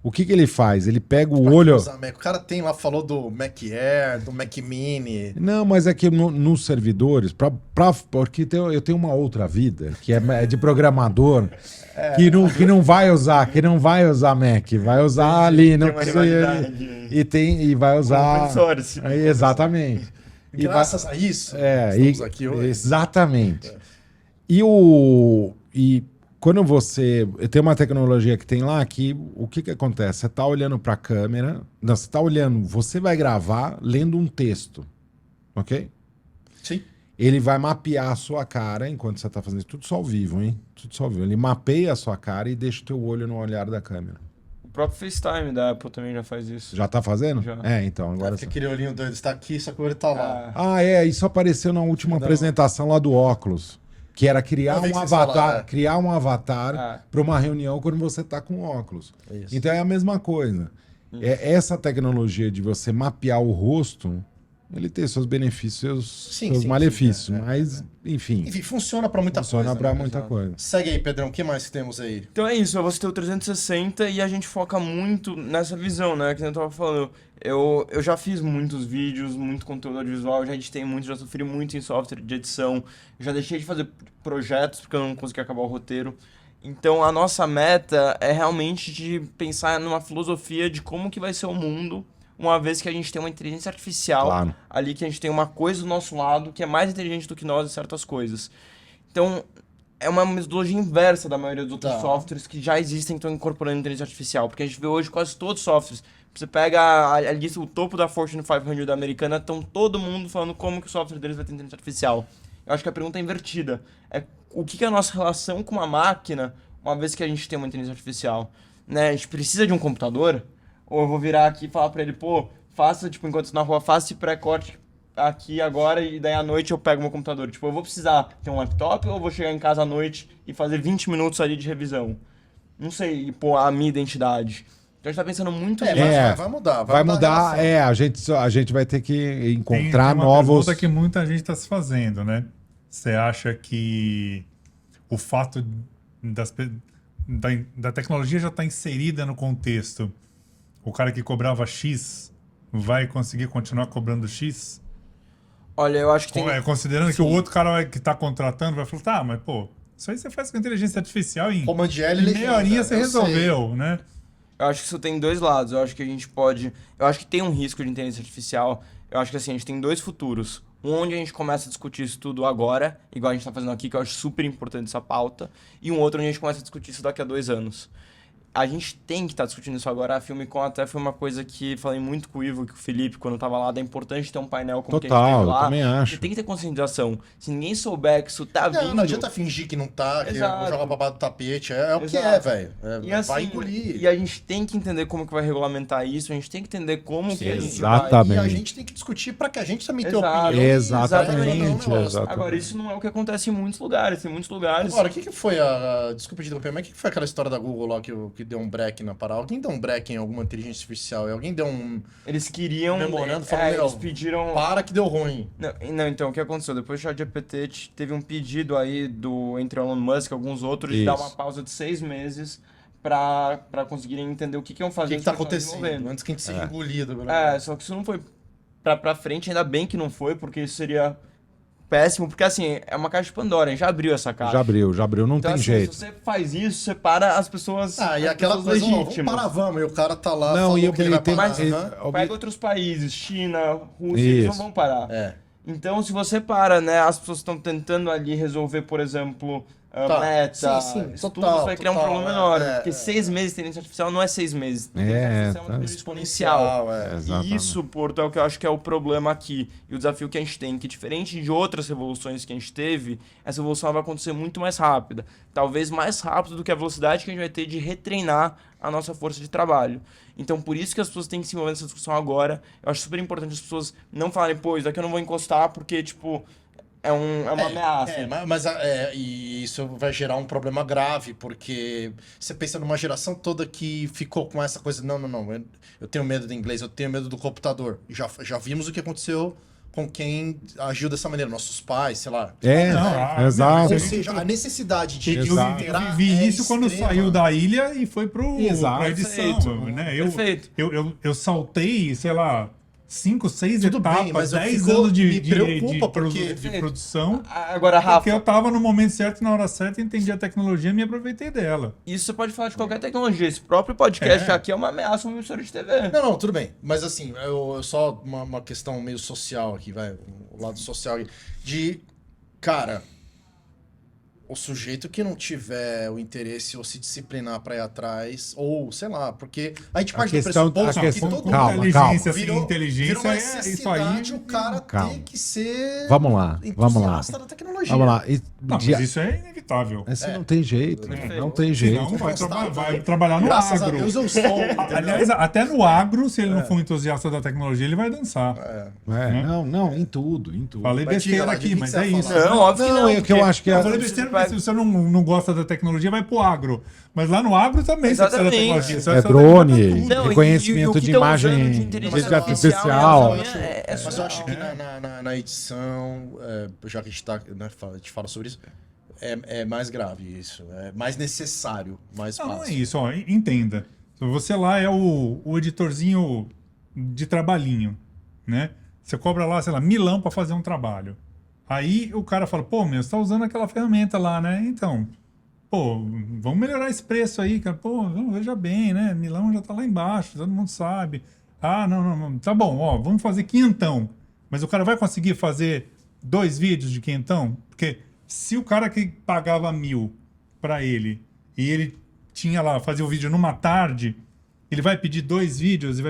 o que ele faz? Ele pega o olho... O cara tem lá, falou do Mac Air, do Mac Mini... Não, mas é que nos servidores... Porque eu tenho uma outra vida, que é de programador, que não vai usar Mac. Vai usar Linux e vai usar... Exatamente. E graças a isso, estamos aqui hoje. Exatamente. E quando você... Tem uma tecnologia que tem lá que... O que acontece? Você está olhando para a câmera... Não, você está olhando... Você vai gravar lendo um texto. Ok? Sim. Ele vai mapear a sua cara enquanto você está fazendo isso. Tudo só ao vivo, hein? Tudo só ao vivo. Ele mapeia a sua cara e deixa o teu olho no olhar da câmera. O próprio FaceTime da Apple também já faz isso. Já tá fazendo? Já. Então. Agora porque aquele olhinho doido está aqui, só que ele tá lá. Isso apareceu na última apresentação lá do óculos. Que era criar um avatar para uma reunião quando você tá com óculos. Então é a mesma coisa. Essa tecnologia de você mapear o rosto ele tem seus benefícios, seus malefícios, mas enfim. Enfim, funciona para muita coisa. Funciona para muita coisa. Segue aí, Pedrão, o que mais temos aí? Então é isso, você tem o 360 e a gente foca muito nessa visão, né? Que eu tava falando. Eu já fiz muitos vídeos, muito conteúdo audiovisual, já editei muito, já sofri muito em software de edição, já deixei de fazer projetos porque eu não consegui acabar o roteiro. Então a nossa meta é realmente de pensar numa filosofia de como que vai ser o mundo, uma vez que a gente tem uma inteligência artificial ali, que a gente tem uma coisa do nosso lado que é mais inteligente do que nós em certas coisas. Então é uma metodologia inversa da maioria dos outros softwares que já existem e estão incorporando inteligência artificial, porque a gente vê hoje quase todos os softwares. Você pega a lista, o topo da Fortune 500 americana, estão todo mundo falando como que o software deles vai ter inteligência artificial. Eu acho que a pergunta é invertida. É o que é a nossa relação com uma máquina, uma vez que a gente tem uma inteligência artificial? Né? A gente precisa de um computador? Ou eu vou virar aqui e falar pra ele, pô, faça, tipo, enquanto estou na rua, faça esse pré-corte aqui agora e daí à noite eu pego meu computador. Tipo, eu vou precisar ter um laptop ou eu vou chegar em casa à noite e fazer 20 minutos ali de revisão? Não sei, e pôr a minha identidade. Então a gente tá pensando muito nisso. Vai mudar. Vai mudar, a gente vai ter que encontrar tem uma novos... pergunta que muita gente está se fazendo, né? Você acha que o fato da tecnologia já estar inserida no contexto, o cara que cobrava X vai conseguir continuar cobrando X? Olha, eu acho que tem... Considerando que o outro cara que está contratando vai falar, tá, mas pô, isso aí você faz com inteligência artificial em meia horinha você resolveu, né? Eu acho que isso tem dois lados. Eu acho que a gente pode... Eu acho que tem um risco de inteligência artificial. Eu acho que assim, a gente tem dois futuros. Um onde a gente começa a discutir isso tudo agora, igual a gente está fazendo aqui, que eu acho super importante essa pauta. E um outro onde a gente começa a discutir isso daqui a 2 anos. A gente tem que estar discutindo isso agora. A Filmicon até foi uma coisa que falei muito com o Ivo, com o Felipe, quando eu tava lá, da importância de ter um painel como que a gente teve lá. Também acho. Porque tem que ter conscientização. Se ninguém souber que isso tá vindo... Não adianta fingir que não tá, que joga babado do tapete. É o que é, velho. Vai engolir. E a gente tem que entender como que vai regulamentar isso, a gente tem que entender como que a gente vai... E a gente tem que discutir para que a gente também tenha opinião. Exatamente. Agora, isso não é o que acontece em muitos lugares. Em muitos lugares... Agora, o que foi a... Desculpa te interromper, mas o que foi aquela história da Google lá que deu um break na parada? Alguém deu um break em alguma inteligência artificial? Alguém deu um... Eles queriam... Memorando, falando, eles pediram... Para que deu ruim. Não, então, o que aconteceu? Depois do ChatGPT teve um pedido aí entre Elon Musk e alguns outros de dar uma pausa de 6 meses para conseguirem entender o que iam fazer. O que tá acontecendo? Antes que a gente seja engolido. Só que isso não foi pra frente, ainda bem que não foi, porque isso seria... péssimo, porque assim, é uma caixa de Pandora, a gente já abriu essa caixa. Já abriu, não então, tem assim, jeito. Se você faz isso, você para as pessoas e aquela coisa, vamos, e o cara tá lá falando que ele vai parar. Pega outros países, China, Rússia, eles não vão parar. Então, se você para, né, as pessoas estão tentando ali resolver, por exemplo, meta, tudo vai criar um problema enorme. Porque 6 meses de inteligência artificial não é 6 meses. É uma exponencial. E isso, Porto, é o que eu acho que é o problema aqui. E o desafio que a gente tem, que diferente de outras revoluções que a gente teve, essa evolução vai acontecer muito mais rápida. Talvez mais rápido do que a velocidade que a gente vai ter de retreinar a nossa força de trabalho. Então, por isso que as pessoas têm que se envolver nessa discussão agora. Eu acho super importante as pessoas não falarem, pô, isso daqui eu não vou encostar porque, tipo... É uma ameaça. E isso vai gerar um problema grave, porque você pensa numa geração toda que ficou com essa coisa, não, eu tenho medo do inglês, eu tenho medo do computador. Já vimos o que aconteceu com quem agiu dessa maneira, nossos pais, sei lá. Exato. Ou seja, a necessidade de eu vi isso quando saiu da ilha e foi pra edição. Né? Perfeito. Eu saltei, sei lá... 5, 6 etapas, 10 anos de produção. Agora, Rafa... Porque eu tava no momento certo, na hora certa, entendi a tecnologia e me aproveitei dela. Isso você pode falar de qualquer tecnologia. Esse próprio podcast aqui é uma ameaça a uma emissora de TV. Não, tudo bem. Mas assim, só uma questão meio social aqui, o lado social aqui. Cara... O sujeito que não tiver o interesse ou se disciplinar para ir atrás, ou sei lá, porque a gente parte do pressuposto que todo mundo inteligência virou uma necessidade isso aí. O cara tem que ser entusiasta da tecnologia. Vamos lá. Mas isso é inevitável. Não tem jeito. Não tem jeito. Não, vai trabalhar no Graças agro. A Deus eu sou. Aliás, até no agro, se ele não for entusiasta da tecnologia, ele vai dançar. Não, em tudo. Falei besteira aqui, mas é isso. Não, óbvio que não. É que eu acho que... Eu falei besteira se você não gosta da tecnologia, vai pro agro. Mas lá no agro também você precisa da tecnologia. É drone, reconhecimento de imagem, inteligência artificial. Mas eu acho que na edição, já que a gente fala sobre isso, é mais grave isso. É mais necessário, mais fácil. Não é isso, ó, entenda. Você lá é o editorzinho de trabalhinho, né? Você cobra lá, sei lá, milão para fazer um trabalho. Aí o cara fala, pô, você tá usando aquela ferramenta lá, né? Então, pô, vamos melhorar esse preço aí, cara. Pô, veja bem, né? Milão já tá lá embaixo, todo mundo sabe. Ah, não. Tá bom, ó, vamos fazer quinhentão. Mas o cara vai conseguir fazer 2 vídeos de quinhentão? Porque se o cara que pagava 1.000 para ele e ele tinha lá, fazia o vídeo numa tarde, ele vai pedir 2 vídeos e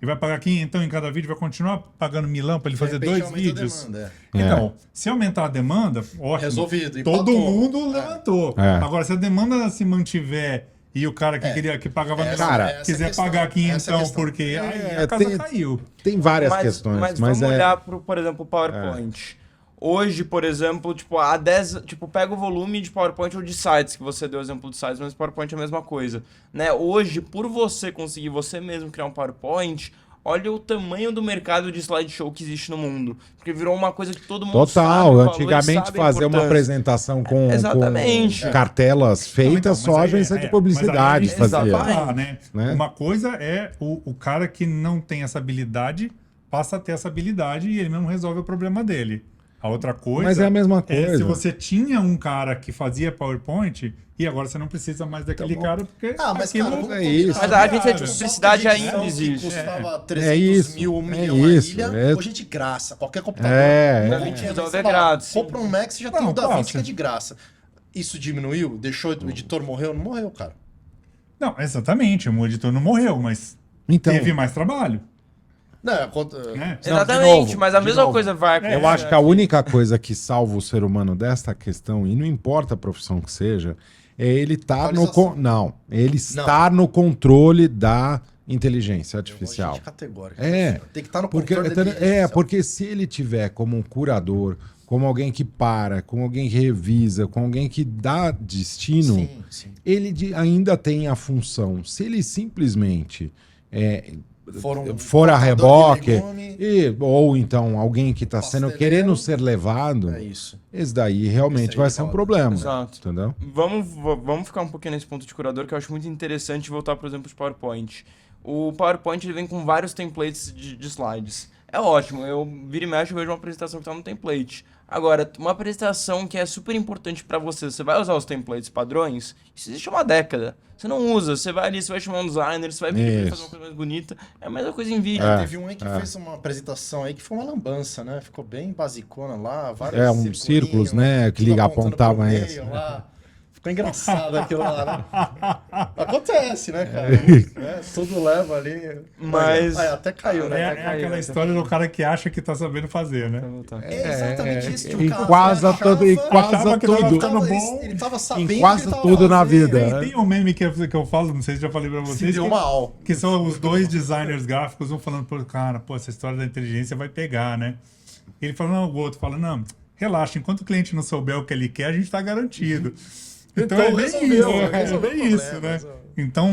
vai pagar quinhentão em cada vídeo, vai continuar pagando milão para ele fazer 2 vídeos. Então, se aumentar a demanda, ótimo. Resolvido. Todo mundo levantou. Agora, se a demanda se mantiver e o cara que pagava milão quiser pagar quintão porque aí a casa caiu. Tem várias questões. Mas vamos olhar, por exemplo, o PowerPoint. Hoje, por exemplo, pega o volume de PowerPoint ou de sites, que você deu o exemplo de sites, mas PowerPoint é a mesma coisa, né? Hoje, por você conseguir você mesmo criar um PowerPoint, olha o tamanho do mercado de slideshow que existe no mundo. Porque virou uma coisa que todo mundo sabe. Antigamente fazer uma apresentação com cartelas feitas, só a agência de publicidade fazia. Né? Uma coisa é o cara que não tem essa habilidade, passa a ter essa habilidade e ele mesmo resolve o problema dele. A outra coisa mas é a mesma coisa. Se você tinha um cara que fazia PowerPoint e agora você não precisa mais daquele cara porque mas cara, é isso. Mas a agência de publicidade ainda existe. Custava 300 mil, 1 milhão a ilha, hoje é de graça. Qualquer computador. É grátis. Compra um Mac, você já tem o DaVinci que é de graça. Isso diminuiu? Deixou o editor morreu? Não morreu, cara. Não, exatamente. O editor não morreu, mas teve mais trabalho. Exatamente, mas a mesma coisa vai acontecer. Eu acho que a única coisa que salva o ser humano desta questão, e não importa a profissão que seja, é ele estar no controle da inteligência artificial. Tem que estar no controle da inteligência. Porque se ele tiver como um curador, como alguém que como alguém que revisa, com alguém que dá destino, ele ainda tem a função. Se ele simplesmente for a reboque, ou então alguém que está querendo ser levado, esse daí realmente vai ser um problema. Exato. Entendeu? Vamos ficar um pouquinho nesse ponto de curador, que eu acho muito interessante voltar, por exemplo, de PowerPoint. O PowerPoint ele vem com vários templates de slides. É ótimo, eu vira e mexe, eu vejo uma apresentação que está no template. Agora, uma apresentação que é super importante para você vai usar os templates padrões? Isso existe há uma década. Você não usa, você vai ali, você vai chamar um designer, você vai pedir pra fazer uma coisa mais bonita. É a mesma coisa em vídeo. Teve um aí que fez uma apresentação aí que foi uma lambança, né? Ficou bem basicona lá, vários círculos, né? Que apontavam aí. Ficou engraçado aquilo lá, né? Acontece, né, cara? Tudo leva ali. Mas até caiu, né? É aquela história do cara que acha que tá sabendo fazer, né? É exatamente isso. Em quase tudo. Ele tava sabendo em quase tudo na vida. Tem um meme que eu falo, não sei se já falei pra vocês. Que são os 2 designers gráficos, um falando pro cara, essa história da inteligência vai pegar, né? Ele fala, não, o outro fala, não, relaxa, enquanto o cliente não souber o que ele quer, a gente tá garantido. Então é bem isso, né? Então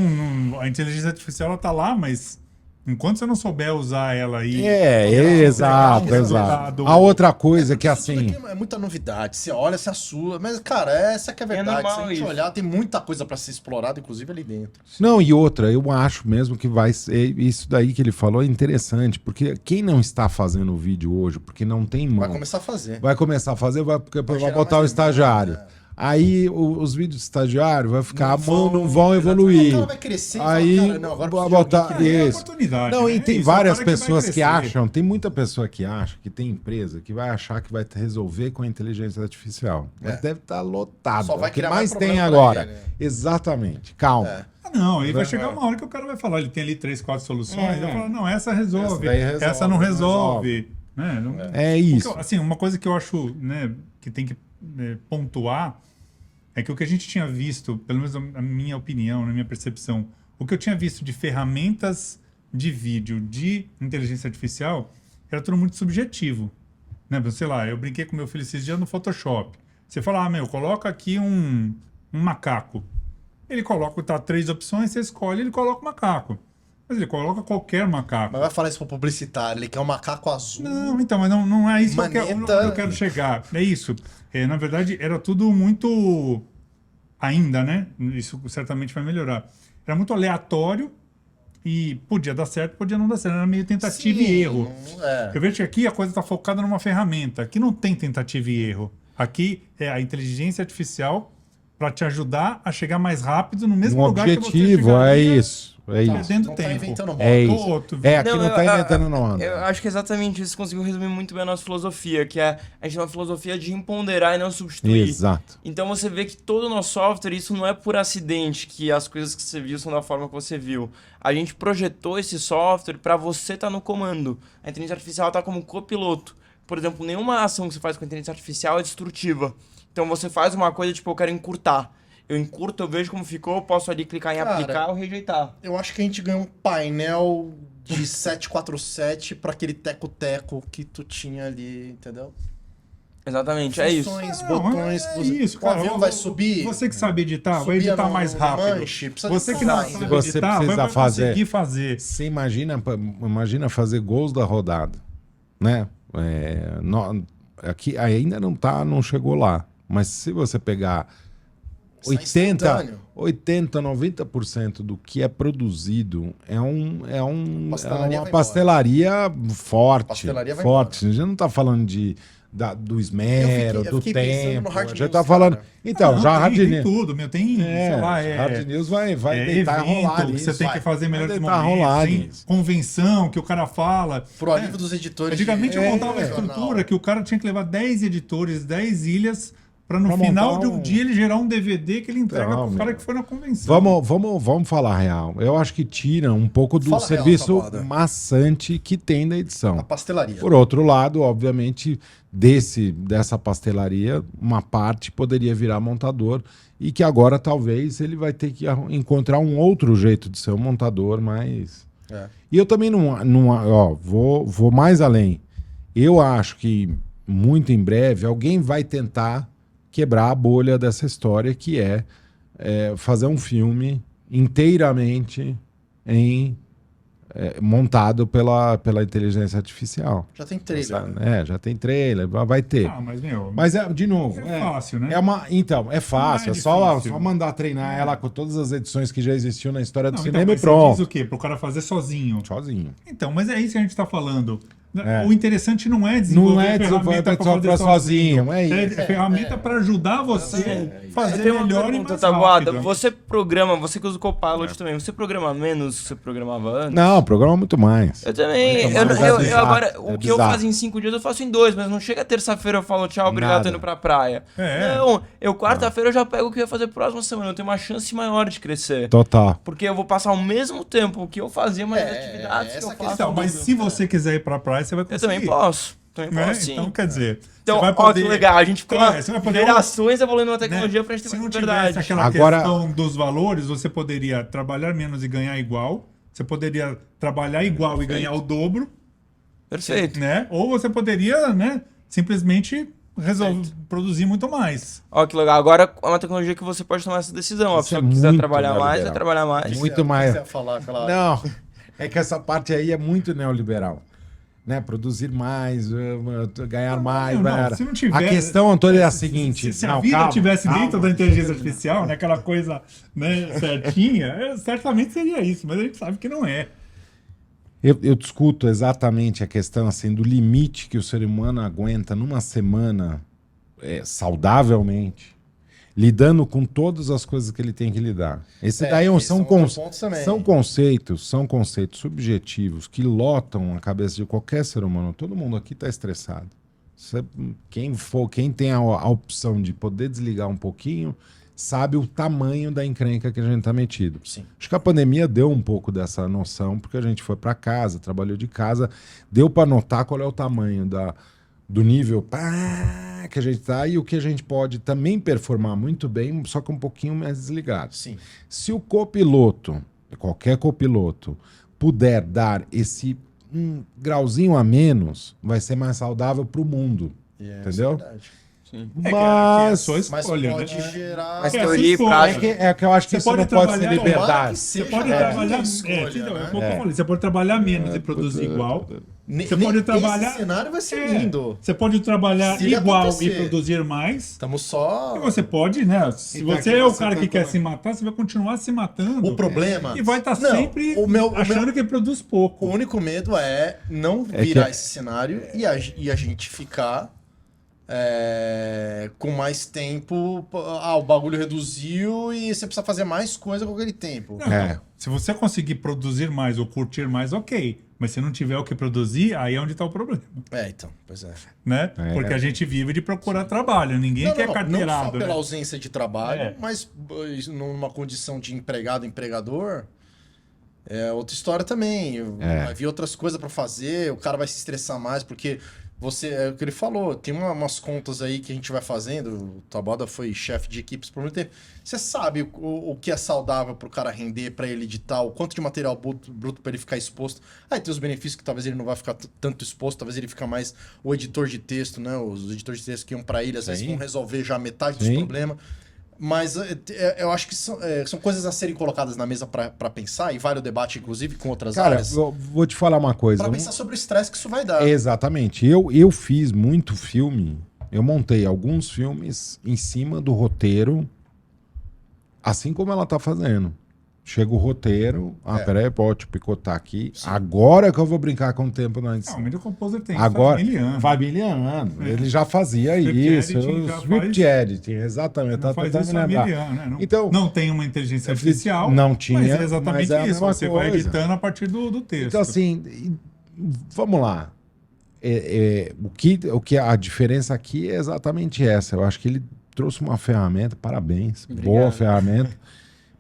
a inteligência artificial ela tá lá, mas enquanto você não souber usar ela aí... exato. A outra coisa que assim... É muita novidade, você olha, você assusta, mas cara, essa que é a verdade. Se a gente olhar, tem muita coisa para ser explorada, inclusive ali dentro. Não, e outra, eu acho mesmo que vai ser... Isso daí que ele falou é interessante, porque quem não está fazendo o vídeo hoje, porque não tem mão... Vai começar a fazer, vai botar o estagiário. Aí os vídeos de estagiário vai ficar, não vão evoluir. Vai crescer, aí vai botar isso. Oportunidade. Não, e tem várias pessoas que acham, tem muita pessoa que acha que tem empresa que vai achar que vai resolver com a inteligência artificial. Mas deve estar lotado. Só vai o que criar mais mais tem problema agora. pra ele, né? Exatamente. Calma. Não, aí vai chegar uma hora que o cara vai falar, ele tem ali 3, 4 soluções, vai falar, não, essa resolve, essa não resolve. Né? É isso. Porque, assim, uma coisa que eu acho, né, que tem que pontuar é que o que a gente tinha visto, pelo menos na minha opinião, na minha percepção, o que eu tinha visto de ferramentas de vídeo de inteligência artificial era tudo muito subjetivo. Né? Sei lá, eu brinquei com meu filho esses dias no Photoshop. Você fala, coloca aqui um macaco. Ele coloca, tá 3 opções, você escolhe, ele coloca o macaco. Mas ele coloca qualquer macaco. Mas vai falar isso pro publicitário, ele quer um macaco azul. Não, então, mas não é isso que eu quero chegar. É isso. Na verdade, era tudo muito... Ainda, né? Isso certamente vai melhorar. Era muito aleatório e podia dar certo, podia não dar certo. Era meio tentativa e erro. Eu vejo que aqui a coisa está focada numa ferramenta. Aqui não tem tentativa e erro. Aqui é a inteligência artificial para te ajudar a chegar mais rápido no mesmo lugar que você objetivo, é isso. É isso. Perdendo Não tempo. tá inventando moda. É isso. Aqui não tá inventando nada. Eu acho que exatamente isso conseguiu resumir muito bem a nossa filosofia, que é a gente tem uma filosofia de empoderar e não substituir. Exato. Então você vê que todo o nosso software, isso não é por acidente que as coisas que você viu são da forma que você viu. A gente projetou esse software para você estar no comando. A inteligência artificial está como copiloto. Por exemplo, nenhuma ação que você faz com a inteligência artificial é destrutiva. Então você faz uma coisa, tipo, eu quero encurtar. Eu encurto, eu vejo como ficou, eu posso ali clicar em aplicar ou rejeitar. Eu acho que a gente ganhou um painel de 747 para aquele teco-teco que tu tinha ali, entendeu? Exatamente, é isso. Funções, botões, isso, o cara. avião vai subir. Você que sabe editar, vai subia editar no mais rápido. manche, precisa Você de que não design. sabe Você editar, precisa vai conseguir fazer. fazer. Você imagina fazer gols da rodada, né? Aqui ainda não chegou lá. Mas se você pegar 80, 90% do que é produzido é uma pastelaria forte. Pastelaria vai forte. A gente não está falando do esmero, do tempo. A gente está falando. Cara. Então, já Hard tem News. tudo, tem, sei lá, Hard News vai tentar evento rolar que nisso. você tem que fazer melhores tentar rolar momentos, tem nisso. convenção que o cara fala. Pro alívio dos editores. Antigamente eu montava uma estrutura que o cara tinha que levar 10 editores, 10 ilhas, para no final de um dia ele gerar um DVD que ele entrega pro cara que foi na convenção. Vamos falar real. Eu acho que tira um pouco do serviço maçante que tem da edição. A pastelaria. Por outro lado, obviamente, dessa pastelaria, uma parte poderia virar montador e que agora talvez ele vai ter que encontrar um outro jeito de ser um montador, mas... E eu também vou mais além. Eu acho que muito em breve alguém vai tentar quebrar a bolha dessa história, que é fazer um filme inteiramente montado pela inteligência artificial. Já tem trailer. Já tem trailer, vai ter. Mas de novo, é fácil, né? Então, é fácil, Não é só difícil. mandar treinar ela com todas as edições que já existiam na história do Não, cinema então, e mas pronto. Você diz o quê? Pro cara fazer sozinho. Sozinho. Então, mas é isso que a gente tá falando. O interessante não é desenvolver ferramenta para fazer sozinho. É ferramenta para ajudar você a fazer melhor e mais Taboada, rápido. você que usa o Copilot também, você programa menos do que você programava antes? Não, programa muito mais. Eu também. Eu agora, o que eu fazia em 5 dias, eu faço em 2, mas não chega terça-feira eu falo tchau, obrigado, tô indo pra praia. Não, quarta-feira eu já pego o que eu ia fazer próxima semana, eu tenho uma chance maior de crescer. Total. Porque eu vou passar o mesmo tempo que eu fazia, mas as atividades que eu faço. Então, mas se você quiser ir pra praia, você vai conseguir. Eu também posso. Sim. Então, quer dizer... Então, você vai poder... que legal. A gente ficou gerações evoluindo na tecnologia pra gente ter mais liberdade. Se não tivesse aquela questão dos valores, você poderia trabalhar menos e ganhar igual. Você poderia trabalhar igual e ganhar o dobro. Perfeito. Né? Ou você poderia, simplesmente produzir muito mais. Que legal. Agora é uma tecnologia que você pode tomar essa decisão. A pessoa que quiser trabalhar mais, vai trabalhar mais. Muito mais. Falar, Não, é que essa parte aí é muito neoliberal. Né, produzir mais, ganhar mais. Não, se não tiver, a questão, Antônio, é a seguinte... Se a vida estivesse dentro da inteligência artificial, aquela coisa certinha, certamente seria isso, mas a gente sabe que não é. Eu discuto exatamente a questão assim, do limite que o ser humano aguenta numa semana saudavelmente, lidando com todas as coisas que ele tem que lidar. São conceitos subjetivos que lotam a cabeça de qualquer ser humano. Todo mundo aqui está estressado. Quem tem a opção de poder desligar um pouquinho, sabe o tamanho da encrenca que a gente está metido. Sim. Acho que a pandemia deu um pouco dessa noção, porque a gente foi para casa, trabalhou de casa, deu para notar qual é o tamanho do nível que a gente está e o que a gente pode também performar muito bem, só que um pouquinho mais desligado. Sim. Se o copiloto, qualquer copiloto, puder dar esse grauzinho a menos, vai ser mais saudável para o mundo. Entendeu? Isso é verdade. Mas é só escolha, mas pode né? gerar... Mas teoria e prática. É que eu acho que isso não pode ser liberdade. Você pode trabalhar... Você pode trabalhar menos e produzir igual. Você pode trabalhar... Esse cenário vai ser lindo. Você pode trabalhar igual e produzir mais. Estamos só... E você pode, né? Se você é o cara que quer se matar, você vai continuar se matando. O problema... E vai estar sempre achando que produz pouco. O único medo é não virar esse cenário e a gente ficar com mais tempo. O bagulho reduziu e você precisa fazer mais coisa com aquele tempo. Não. Se você conseguir produzir mais ou curtir mais, ok. Mas se não tiver o que produzir, aí é onde está o problema. Então, pois é. Né? Porque a gente vive de procurar trabalho. Ninguém quer carteirado. Não só pela né? ausência de trabalho, mas numa condição de empregado-empregador, é outra história também. Vai vir outras coisas para fazer, o cara vai se estressar mais, porque é o que ele falou, tem umas contas aí que a gente vai fazendo, o Taboada foi chefe de equipes por muito tempo. Você sabe o que é saudável para o cara render, para ele editar, o quanto de material bruto para ele ficar exposto. Aí tem os benefícios que talvez ele não vai ficar tanto exposto, talvez ele fica mais o editor de texto, né? Os editores de texto que iam para ele, às vezes vão resolver já metade dos problemas. Mas eu acho que são coisas a serem colocadas na mesa para pensar, e vale o debate, inclusive, com outras áreas. Cara, eu vou te falar uma coisa. Para pensar sobre o estresse que isso vai dar. Exatamente. Eu fiz muito filme, eu montei alguns filmes em cima do roteiro, assim como ela tá fazendo. Chega o roteiro, peraí, pode picotar aqui. Sim. Agora que eu vou brincar com o tempo na edição. O Media Composer tem familiando. Ele já fazia isso. O script editing, exatamente. Não faz isso né? Então, não tem uma inteligência artificial. Não tinha. Mas é exatamente isso. Você vai editando a partir do texto. Então, assim, vamos lá. O que a diferença aqui é exatamente essa. Eu acho que ele trouxe uma ferramenta, parabéns. Obrigado. Boa ferramenta.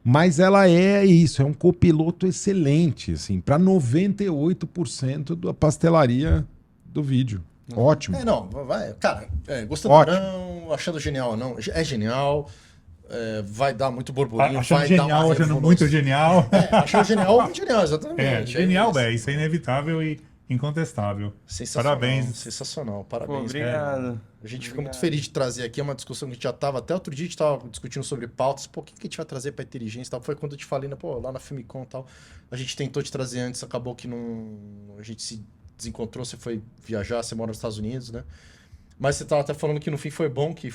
Mas ela é isso, é um copiloto excelente, assim, para 98% da pastelaria do vídeo. Ótimo. Cara, gostando ou não, achando genial ou não, é genial, vai dar muito burburinho, achando vai genial, dar uma achando muito genial. Achando genial, exatamente. Genial, isso é inevitável e incontestável. Sensacional. Parabéns. Sensacional, parabéns. Pô, obrigado. A gente fica muito feliz de trazer aqui, é uma discussão que a gente já estava, até outro dia a gente estava discutindo sobre pautas, o que a gente vai trazer para inteligência e tal, foi quando eu te falei, né, lá na Filmicon e tal, a gente tentou te trazer antes, acabou que a gente se desencontrou, você foi viajar, você mora nos Estados Unidos, né, mas você estava até falando que no fim foi bom que...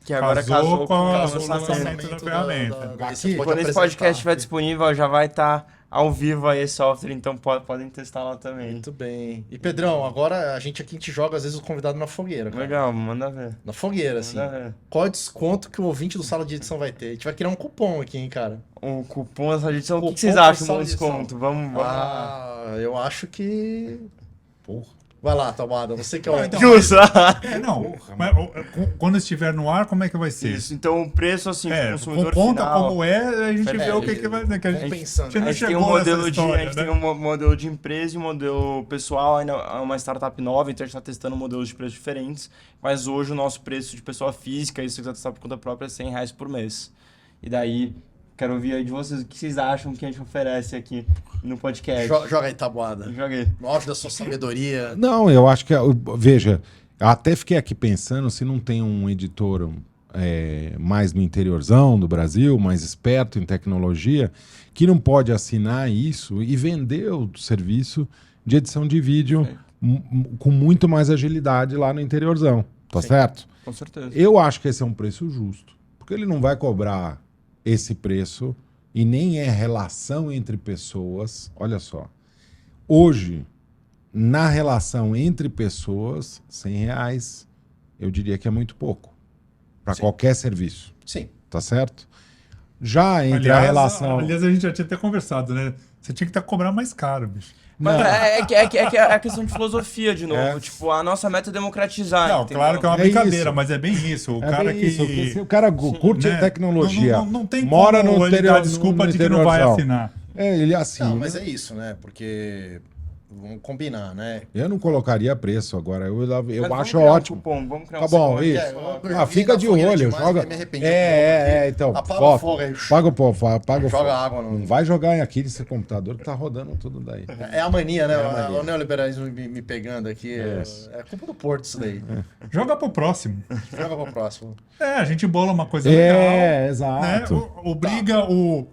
Que agora casou com o lançamento da ferramenta. Quando esse podcast estiver disponível, já vai estar ao vivo aí esse software, então podem testar lá também. Muito bem. E Pedrão, agora a gente joga às vezes o convidado na fogueira, cara. Legal, manda ver. Na fogueira, assim. Qual é o desconto que o ouvinte do Sala de Edição vai ter? A gente vai criar um cupom aqui, hein, cara. Um cupom da Sala de Edição? O que vocês acham do desconto? Vamos lá. Eu acho que... Porra. Vai lá, Taboada, você que é o... Justo! Mas quando estiver no ar, como é que vai ser? Isso, então o preço, assim, consumidor conta final... como a gente vê o que vai... Que a gente pensando. A gente tem um modelo de empresa e um modelo pessoal, ainda é uma startup nova, então a gente está testando modelos de preços diferentes, mas hoje o nosso preço de pessoa física, e se você quiser testar por conta própria, é R$100 por mês. E daí... Quero ouvir aí de vocês o que vocês acham que a gente oferece aqui no podcast. Joga aí, Taboada. Joguei. No auge da sua sabedoria. Não, eu acho que... Veja, eu até fiquei aqui pensando se não tem um editor mais no interiorzão do Brasil, mais esperto em tecnologia, que não pode assinar isso e vender o serviço de edição de vídeo com muito mais agilidade lá no interiorzão. Tá certo? Com certeza. Eu acho que esse é um preço justo. Porque ele não vai cobrar esse preço e nem é relação entre pessoas. Olha só, hoje, na relação entre pessoas, R$100, eu diria que é muito pouco para qualquer serviço. Sim. Tá certo? Já entre a relação... Aliás, a gente já tinha até conversado, né? Você tinha que cobrar mais caro, bicho. Mas é questão de filosofia, de novo. Tipo, a nossa meta é democratizar. Não, entendeu? Claro que é uma brincadeira, mas é bem isso. O cara curte a tecnologia. Não tem mora como no ele dar desculpa de que não vai assinar. Ele assina. Não, mas é isso, né? Porque Vamos combinar, né? Eu não colocaria preço agora. Eu acho criar ótimo. Cupom, vamos criar Tá bom, cupom. isso. Fica de olho. Joga. Então. Apaga o fogo aí. Paga o fogo. Paga o fogo. Joga água. Não vai jogar aqui nesse computador que tá rodando tudo daí. É a mania, né? O neoliberalismo me pegando aqui. É culpa do Porto isso daí. Joga pro próximo. Joga pro próximo. A gente bola uma coisa legal. Exato. Né? Obriga o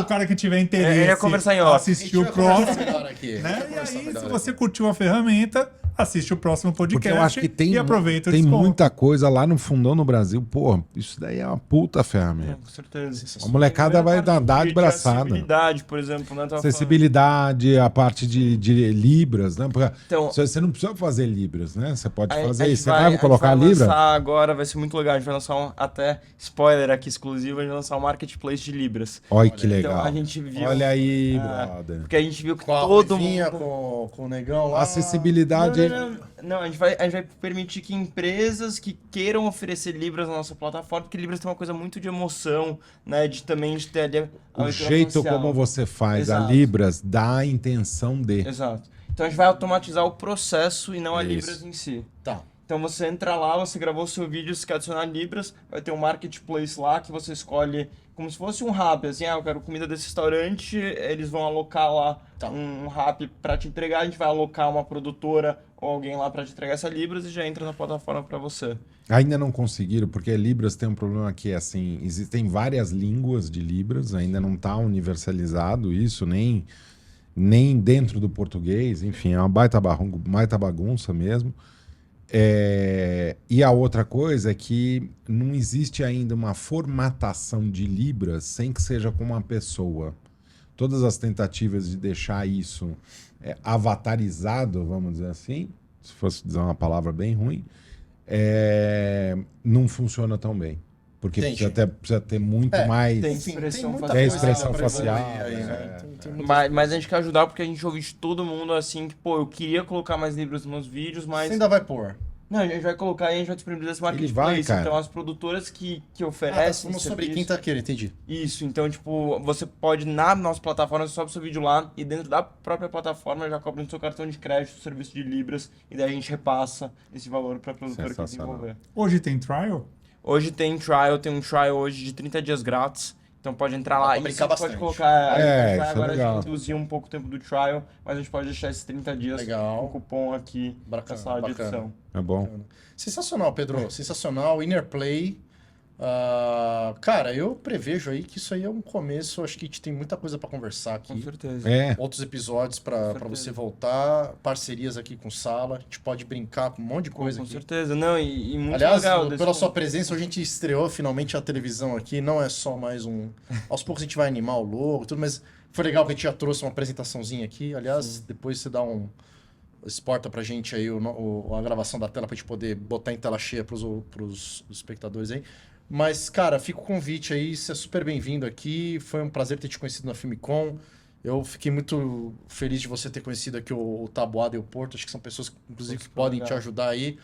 cara que tiver interesse ia conversar em off. assistir o próximo. Aqui. Né? E aí, se você curtiu a ferramenta, assiste o próximo podcast. Porque eu acho que tem, e aproveita o tem desconto. muita coisa lá no fundão no Brasil. Pô, isso daí é uma puta ferramenta. Com certeza. A molecada vai dar de braçada. Acessibilidade, por exemplo. Né? Acessibilidade, a parte de Libras, né? Porque então, você não precisa fazer Libras, né? Você pode fazer isso. isso. Você vai colocar Libra? Agora vai ser muito legal. A gente vai lançar até spoiler aqui exclusivo, a gente vai lançar um marketplace de Libras. Olha que legal. Então, a gente viu, olha aí, brother. Porque a gente viu que todo mundo com o negão lá. Acessibilidade. Não, a gente vai permitir que empresas que queiram oferecer Libras na nossa plataforma, porque Libras tem uma coisa muito de emoção, né? De ter ali o jeito como você faz a Libras dá a intenção de. Exato. Então a gente vai automatizar o processo e não a Libras em si. Tá. Então você entra lá, você gravou seu vídeo, você quer adicionar Libras, vai ter um marketplace lá que você escolhe como se fosse um Rappi, assim, eu quero comida desse restaurante, eles vão alocar lá um Rappi para te entregar, a gente vai alocar uma produtora ou alguém lá para te entregar essa Libras e já entra na plataforma para você. Ainda não conseguiram, porque Libras tem um problema que, assim, existem várias línguas de Libras, ainda não está universalizado isso, nem dentro do português, enfim, é uma baita bagunça mesmo. E a outra coisa é que não existe ainda uma formatação de Libras sem que seja com uma pessoa. Todas as tentativas de deixar isso avatarizado, vamos dizer assim, se fosse dizer uma palavra bem ruim, não funciona tão bem. Porque precisa ter muito mais... Tem expressão facial. Aí, né? Mas a gente quer ajudar porque a gente ouve de todo mundo assim que, eu queria colocar mais Libras nos meus vídeos, mas... Você ainda vai pôr? Não, a gente vai colocar e a gente vai disponibilizar esse marketplace. Então, as produtoras que oferecem... Tá sobre quinta-feira, entendi. Isso, então, você pode, na nossa plataforma, você sobe o seu vídeo lá e dentro da própria plataforma já cobra no seu cartão de crédito o serviço de Libras e daí a gente repassa esse valor para a produtora que desenvolver. Hoje tem trial? Hoje tem um trial hoje de 30 dias grátis. Então pode entrar lá e você pode colocar. A gente vai agora reduzir um pouco o tempo do trial, mas a gente pode deixar esses 30 dias com o cupom aqui na sala de edição. É bom. Sensacional, Pedro. Sensacional. Innerplay. Cara, eu prevejo aí que isso aí é um começo. Acho que a gente tem muita coisa para conversar aqui. Com certeza. Outros episódios para você voltar. Parcerias aqui com Sala. A gente pode brincar com um monte de coisa aqui. Com certeza. Não, e muito Aliás, legal. Pela sua presença, a gente estreou finalmente a televisão aqui. Não é só mais um... Aos poucos a gente vai animar o logo e tudo, mas foi legal que a gente já trouxe uma apresentaçãozinha aqui. Aliás, depois você dá exporta pra gente aí a gravação da tela pra gente poder botar em tela cheia pros espectadores aí. Mas, cara, fica o convite aí, você é super bem-vindo aqui. Foi um prazer ter te conhecido na Filmicom. Eu fiquei muito feliz de você ter conhecido aqui o Taboada e o Porto. Acho que são pessoas, inclusive, que podem te ajudar aí.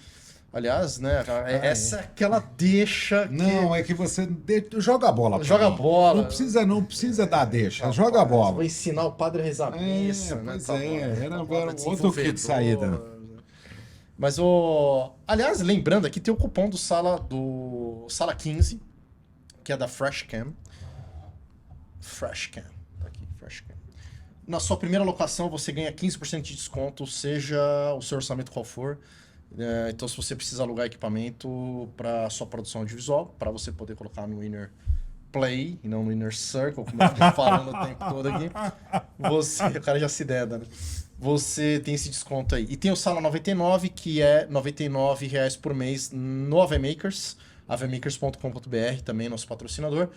Aliás, né, essa é aquela deixa que... Não, é que você joga a bola. Joga a bola. Não precisa dar deixa, joga a bola. Vou ensinar o padre a rezar missa, né? Era outro kit de saída. Mas aliás, lembrando aqui, tem o cupom do Sala 15, que é da Freshcam. Freshcam. Tá aqui, Freshcam. Na sua primeira locação, você ganha 15% de desconto, seja o seu orçamento qual for. Então, se você precisa alugar equipamento para sua produção audiovisual, para você poder colocar no Inner Play e não no Inner Circle, como eu fico falando o tempo todo aqui, o cara já se deda, né? Você tem esse desconto aí. E tem o Sala 99, que é R$ 99,00 por mês no AVMakers, avmakers.com.br, também nosso patrocinador.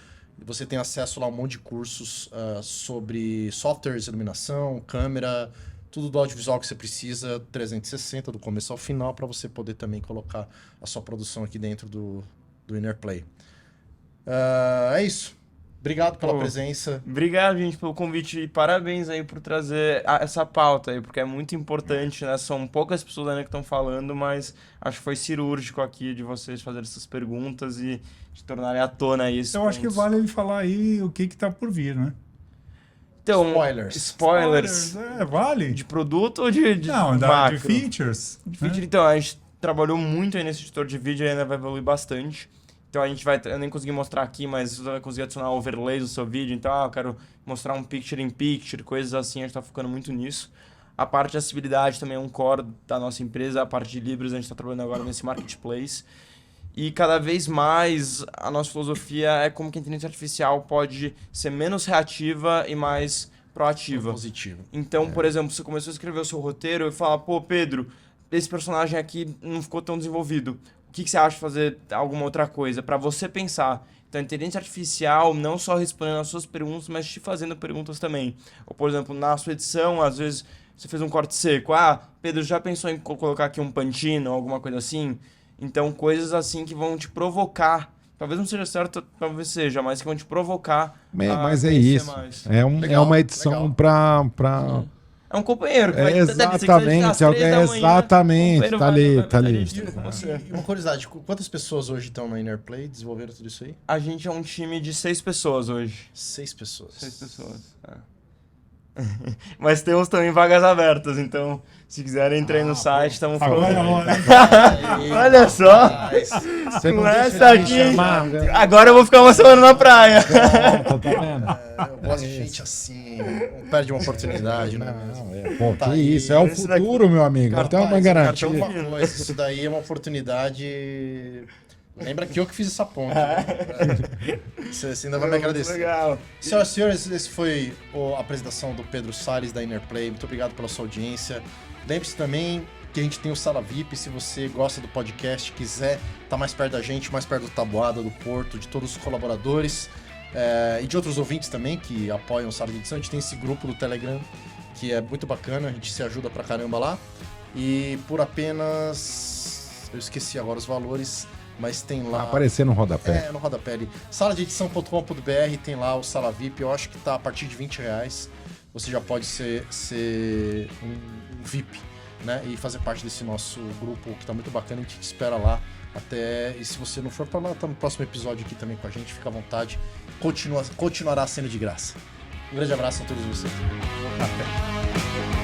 Você tem acesso lá a um monte de cursos sobre softwares, iluminação, câmera, tudo do audiovisual que você precisa, 360, do começo ao final, para você poder também colocar a sua produção aqui dentro do Innerplay. É isso. Obrigado pela presença. Obrigado, gente, pelo convite e parabéns aí por trazer essa pauta aí, porque é muito importante, né? São poucas pessoas ainda que estão falando, mas acho que foi cirúrgico aqui de vocês fazerem essas perguntas e de tornarem à tona isso. Eu acho que vale ele falar aí o que tá por vir, né? Então, spoilers. Vale? De produto ou de Não, macro? de features. De feature, então, a gente trabalhou muito aí nesse editor de vídeo e ainda vai evoluir bastante. Então a gente vai, eu nem consegui mostrar aqui, mas você vai conseguir adicionar overlays no seu vídeo. Então, eu quero mostrar um picture in picture, coisas assim, a gente tá focando muito nisso. A parte de acessibilidade também é um core da nossa empresa, a parte de Libras a gente tá trabalhando agora nesse marketplace. E cada vez mais a nossa filosofia é como que a inteligência artificial pode ser menos reativa e mais proativa. Positivo. Então, por exemplo, você começou a escrever o seu roteiro e fala, pô, Pedro, esse personagem aqui não ficou tão desenvolvido. O que você acha de fazer alguma outra coisa? Para você pensar. Então, a inteligência artificial não só respondendo as suas perguntas, mas te fazendo perguntas também. Ou, por exemplo, na sua edição, às vezes você fez um corte seco. Pedro, já pensou em colocar aqui um pantino, alguma coisa assim? Então, coisas assim que vão te provocar. Talvez não seja certo, talvez seja, mas que vão te provocar. Mas é isso. Mais. É uma edição para É um companheiro que vai exatamente, exatamente. Tá ali. E uma curiosidade, quantas pessoas hoje estão na Innerplay, desenvolveram tudo isso aí? A gente é um time de 6 pessoas hoje. 6 pessoas. 6 pessoas, Mas temos também vagas abertas, então se quiserem entrar aí no site, estamos falando. Olha só! Você não essa aqui. Agora eu vou ficar uma semana na praia. Tá vendo? Eu gosto de gente assim, não perde uma oportunidade, né? Pô, que isso, é o futuro, meu amigo. Então é uma garantia. Isso daí é uma oportunidade. Lembra que eu que fiz essa ponte. Você ainda vai me agradecer. Legal. Senhoras e senhores, esse foi a apresentação do Pedro Salles da Innerplay. Muito obrigado pela sua audiência. Lembre-se também que a gente tem o Sala VIP. Se você gosta do podcast, quiser estar mais perto da gente, mais perto do Taboada, do Porto, de todos os colaboradores e de outros ouvintes também que apoiam o Sala de Edição, a gente tem esse grupo do Telegram que é muito bacana. A gente se ajuda pra caramba lá. E por apenas... Eu esqueci agora os valores... Mas tem lá... Aparecer no rodapé. No rodapé ali. Saladeedição.com.br, tem lá o Sala VIP. Eu acho que tá a partir de R$20. Você já pode ser um VIP, né? E fazer parte desse nosso grupo que tá muito bacana. A gente te espera lá. E se você não for pra lá, tá no próximo episódio aqui também com a gente. Fica à vontade. Continuará sendo de graça. Um grande abraço a todos vocês. Até.